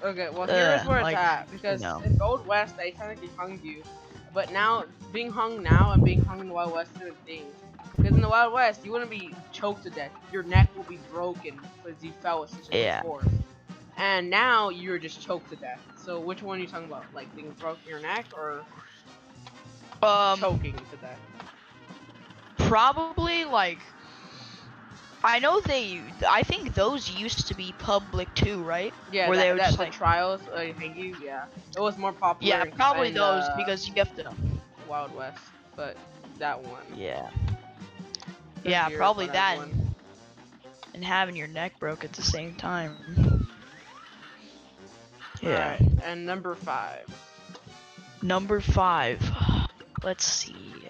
Speaker 1: Okay, well here's where it's
Speaker 2: like,
Speaker 1: at because
Speaker 2: no.
Speaker 1: in the Old West they technically hung you, but now being hung now and being hung in the Wild West are different things. Because in the Wild West you wouldn't be choked to death. Your neck will be broken because you fell with such a
Speaker 2: Yeah.
Speaker 1: force. and now you're just choked to death. So which one are you talking about? Like being broke in your neck or choking to death?
Speaker 2: Probably like I know I think those used to be public too, right?
Speaker 1: Yeah,
Speaker 2: Where they
Speaker 1: that
Speaker 2: would just
Speaker 1: the
Speaker 2: like
Speaker 1: trials hang you. Yeah, it was more popular
Speaker 2: yeah,
Speaker 1: in
Speaker 2: probably those because you have to
Speaker 1: Wild West, but that one
Speaker 2: yeah. Yeah,
Speaker 1: severed
Speaker 2: probably
Speaker 1: from
Speaker 2: that
Speaker 1: everyone.
Speaker 2: and having your neck broke at the same time.
Speaker 1: All
Speaker 2: Yeah.
Speaker 1: right, and number 5.
Speaker 2: Number 5. Let's see.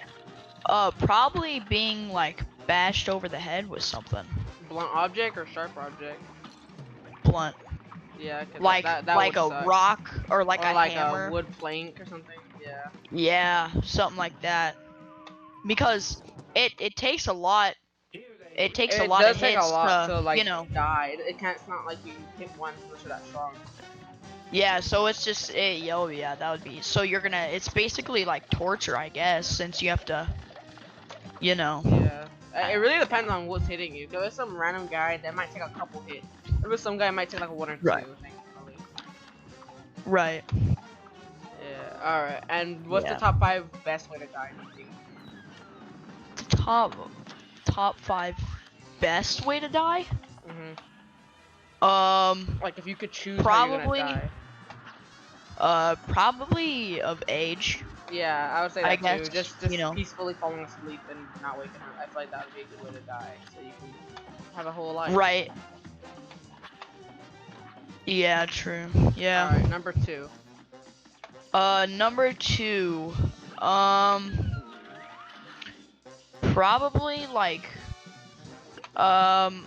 Speaker 2: Probably being like bashed over the head with something
Speaker 1: Blunt object or sharp object?
Speaker 2: blunt,
Speaker 1: Yeah, cause
Speaker 2: like
Speaker 1: that would
Speaker 2: a
Speaker 1: suck.
Speaker 2: rock or like
Speaker 1: Or
Speaker 2: a
Speaker 1: like a
Speaker 2: hammer.
Speaker 1: wood plank or something. Yeah.
Speaker 2: Yeah, something like that. Because it takes a lot. It takes a
Speaker 1: It
Speaker 2: lot of
Speaker 1: does take a
Speaker 2: hits
Speaker 1: lot
Speaker 2: to,
Speaker 1: to like
Speaker 2: you know.
Speaker 1: die. It can't. It's not like you hit once unless you're that strong.
Speaker 2: Yeah, so it's just oh yeah, that would be. So you're gonna. It's basically like torture, I guess, since you have to, you know.
Speaker 1: Yeah. It really depends on what's hitting you. If there's some random guy that might take a couple hits. If there's some guy might take like one or two.
Speaker 2: Right.
Speaker 1: Thankfully.
Speaker 2: Right.
Speaker 1: Yeah. All right. And what's the
Speaker 2: Yeah.
Speaker 1: top 5 best way to die? You think?
Speaker 2: Top 5 best way to die.
Speaker 1: Mhm.
Speaker 2: Um,
Speaker 1: Like if you could choose how you're gonna
Speaker 2: probably.
Speaker 1: die.
Speaker 2: Probably of age.
Speaker 1: Yeah, I would say
Speaker 2: I
Speaker 1: that
Speaker 2: guess,
Speaker 1: too. Just
Speaker 2: you know.
Speaker 1: peacefully falling asleep and not waking up. I feel like that would be a good way to die, so you can have a whole life.
Speaker 2: Right. Yeah, true. Yeah.
Speaker 1: All right, number 2.
Speaker 2: Number 2. Probably like, um,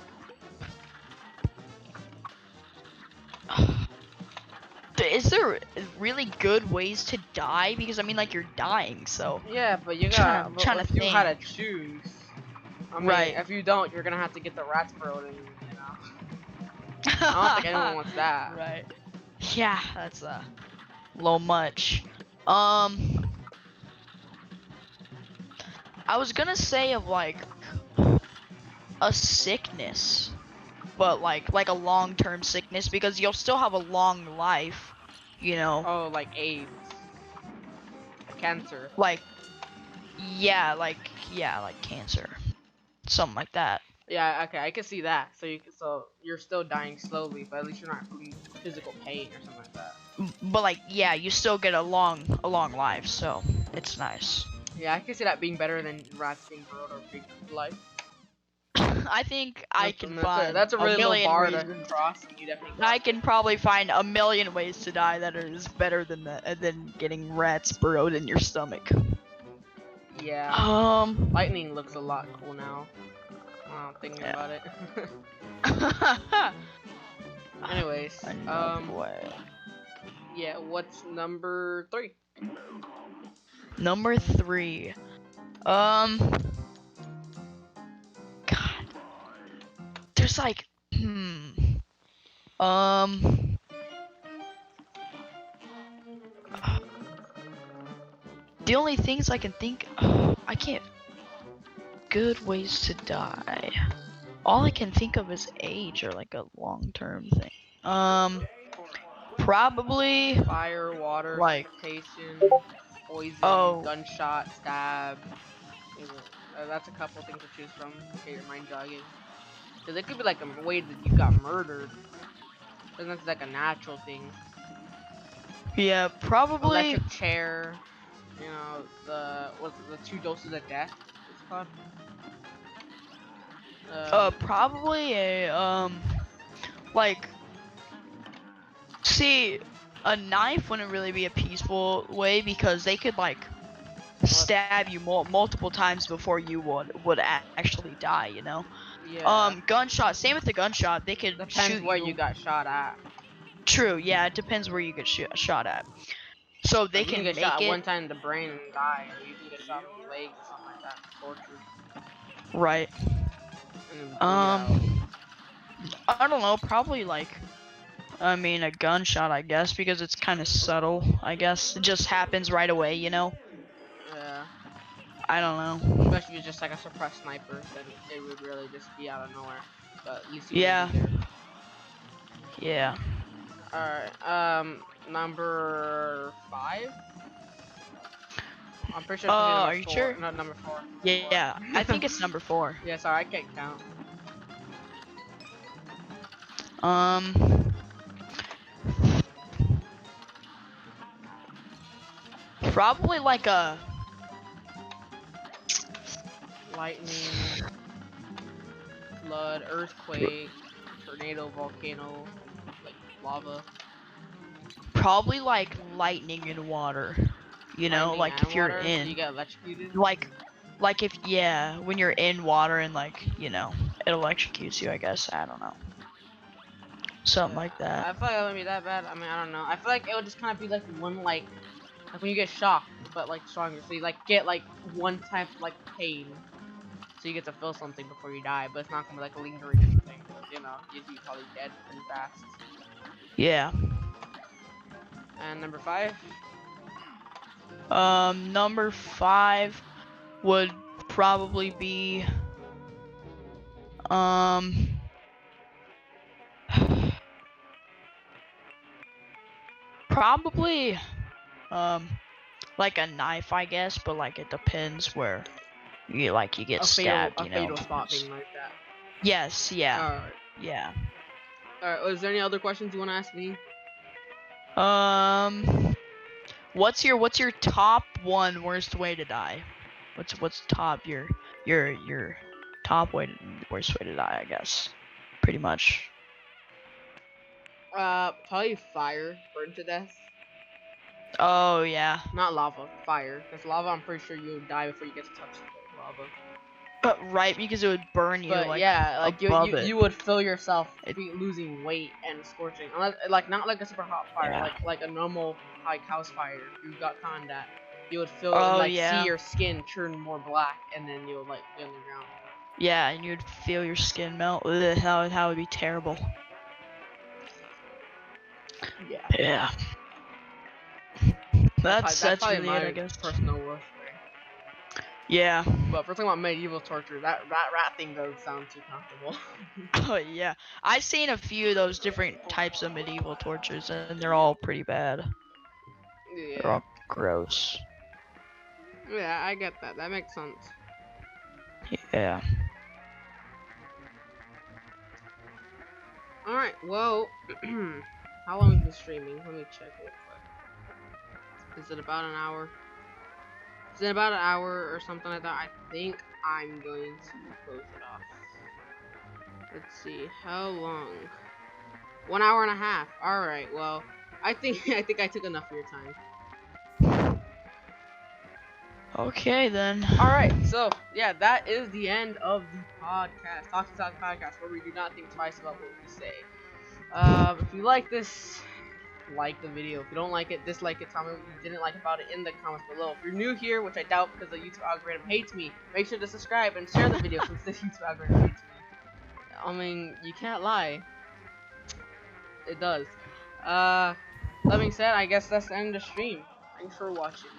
Speaker 2: is there really good ways to die? Because I mean, like you're dying, so.
Speaker 1: Yeah, but you
Speaker 2: Trying
Speaker 1: got.
Speaker 2: to
Speaker 1: But if you had to
Speaker 2: think.
Speaker 1: choose, I mean,
Speaker 2: Right.
Speaker 1: if you don't, you're gonna have to get the rats burrowed in you. You know. I don't think anyone wants that.
Speaker 2: Right. Yeah, that's a little much. Um, I was gonna say of like a sickness, but like a long-term sickness because you'll still have a long life, you know.
Speaker 1: Oh, like AIDS, cancer.
Speaker 2: Like like cancer, something like that.
Speaker 1: Yeah, okay, I can see that. So you're still dying slowly, but at least you're not feeling physical pain or something like that.
Speaker 2: But like yeah, you still get a long life, so it's nice.
Speaker 1: Yeah, I can see that being better than rats being burrowed or big life.
Speaker 2: I think I can find
Speaker 1: That's a really low
Speaker 2: million
Speaker 1: bar
Speaker 2: ways.
Speaker 1: to cross. And you definitely.
Speaker 2: I can probably find a million ways to die that is better than getting rats burrowed in your stomach.
Speaker 1: Yeah. Lightning looks a lot cool now. Thinking
Speaker 2: Yeah.
Speaker 1: about it. Anyways,
Speaker 2: way.
Speaker 1: yeah. What's number 3?
Speaker 2: Number 3. God. There's like the only things I can think I can't good ways to die. All I can think of is age or like a long-term thing. Probably
Speaker 1: Fire, water,
Speaker 2: like
Speaker 1: suffocation, poison,
Speaker 2: oh
Speaker 1: gunshot, stab. That's a couple things to choose from. Okay, your mind jogging. Cause it could be like a way that you got murdered. Doesn't have to be like a natural thing.
Speaker 2: yeah, probably
Speaker 1: Electric chair. You know the 2 doses of death. It's called.
Speaker 2: probably a like see a knife wouldn't really be a peaceful way because they could like stab you multiple times before you would actually die, you know.
Speaker 1: Yeah.
Speaker 2: Gunshot, same with the gunshot, they could
Speaker 1: Depends
Speaker 2: shoot
Speaker 1: where you got shot at.
Speaker 2: True, yeah, it depends where you get shot at. So they
Speaker 1: Like, you
Speaker 2: can
Speaker 1: get
Speaker 2: make
Speaker 1: shot
Speaker 2: it
Speaker 1: one time in the brain and die, or you can get shot in the legs or something like that. Torture.
Speaker 2: right.
Speaker 1: And then bleed out.
Speaker 2: I don't know, probably like I mean a gunshot, I guess, because it's kind of subtle. I guess it just happens right away, you know.
Speaker 1: Yeah.
Speaker 2: I don't know.
Speaker 1: Especially if it's just like a suppressed sniper, then it would really just be out of nowhere. But at least you
Speaker 2: Yeah.
Speaker 1: wouldn't be there.
Speaker 2: Yeah.
Speaker 1: Alright, number 5? I'm pretty sure it's gonna be number
Speaker 2: Are you
Speaker 1: 4.
Speaker 2: sure?
Speaker 1: No, number 4.
Speaker 2: Yeah, I think it's number 4.
Speaker 1: Yeah, sorry, I can't count.
Speaker 2: Um, probably like a
Speaker 1: Lightning, flood, earthquake, tornado, volcano, like lava.
Speaker 2: probably like lightning and water. You know,
Speaker 1: Lightning
Speaker 2: like
Speaker 1: and
Speaker 2: if you're
Speaker 1: water, so you
Speaker 2: in,
Speaker 1: get electrocuted.
Speaker 2: like if yeah, when you're in water and like you know it electrocutes you. I guess I don't know, something
Speaker 1: Yeah,
Speaker 2: like that.
Speaker 1: I feel like it wouldn't be that bad. I mean, I don't know. I feel like it would just kind of be like one like when you get shocked, but like stronger. So you like get like one type of like pain, so you get to feel something before you die. But it's not gonna be like a lingering thing. 'Cause, you know, you'd be probably dead pretty fast.
Speaker 2: Yeah.
Speaker 1: And number 5.
Speaker 2: Number 5 would probably be um probably like a knife, I guess, but like it depends where you get stabbed, you know.
Speaker 1: Fatal spot being like that.
Speaker 2: Yes, yeah.
Speaker 1: Alright.
Speaker 2: Yeah.
Speaker 1: Alright, is there any other questions you want to ask me?
Speaker 2: What's your top one worst way to die? What's top your top worst way to die, I guess. Pretty much.
Speaker 1: Probably fire, burn to death.
Speaker 2: Oh yeah.
Speaker 1: Not lava, fire. Because lava, I'm pretty sure you'll die before you get to touch the lava.
Speaker 2: Right, because it would burn you
Speaker 1: But
Speaker 2: like
Speaker 1: yeah, like
Speaker 2: above it.
Speaker 1: you would feel yourself
Speaker 2: It-
Speaker 1: losing weight and scorching. Unless, like not like a super hot fire,
Speaker 2: Yeah.
Speaker 1: like a normal like house fire. If you got caught in that, you would feel
Speaker 2: Oh,
Speaker 1: like
Speaker 2: yeah.
Speaker 1: see your skin turn more black, and then you'll like be on the ground.
Speaker 2: Yeah, and you'd feel your skin melt. Ugh, that would be terrible.
Speaker 1: Yeah.
Speaker 2: Yeah. That's
Speaker 1: probably
Speaker 2: really
Speaker 1: my
Speaker 2: it, I guess.
Speaker 1: personal worst way.
Speaker 2: Yeah.
Speaker 1: But if we're talking about medieval torture, that rat thing doesn't sound too comfortable.
Speaker 2: Oh yeah. I've seen a few of those different types of medieval tortures, and they're all pretty bad. They're
Speaker 1: Yeah.
Speaker 2: all gross.
Speaker 1: Yeah, I get that. That makes sense.
Speaker 2: Yeah.
Speaker 1: Alright, well, how long have we been streaming? Let me check real quick. Is it about an hour? Is it about an hour or something like that? I think I'm going to close it off. Let's see, how long? 1 hour and a half. Alright, well, I think I took enough of your time.
Speaker 2: Okay then.
Speaker 1: Alright, so yeah, that is the end of the podcast. Talk to Talk podcast, where we do not think twice about what we say. If you like this, like the video. If you don't like it, dislike it. Tell me what you didn't like about it in the comments below. If you're new here, which I doubt because the YouTube algorithm hates me, make sure to subscribe and share the video since the YouTube algorithm hates me. I mean, you can't lie. It does. That being said, I guess that's the end of the stream. Thanks for watching.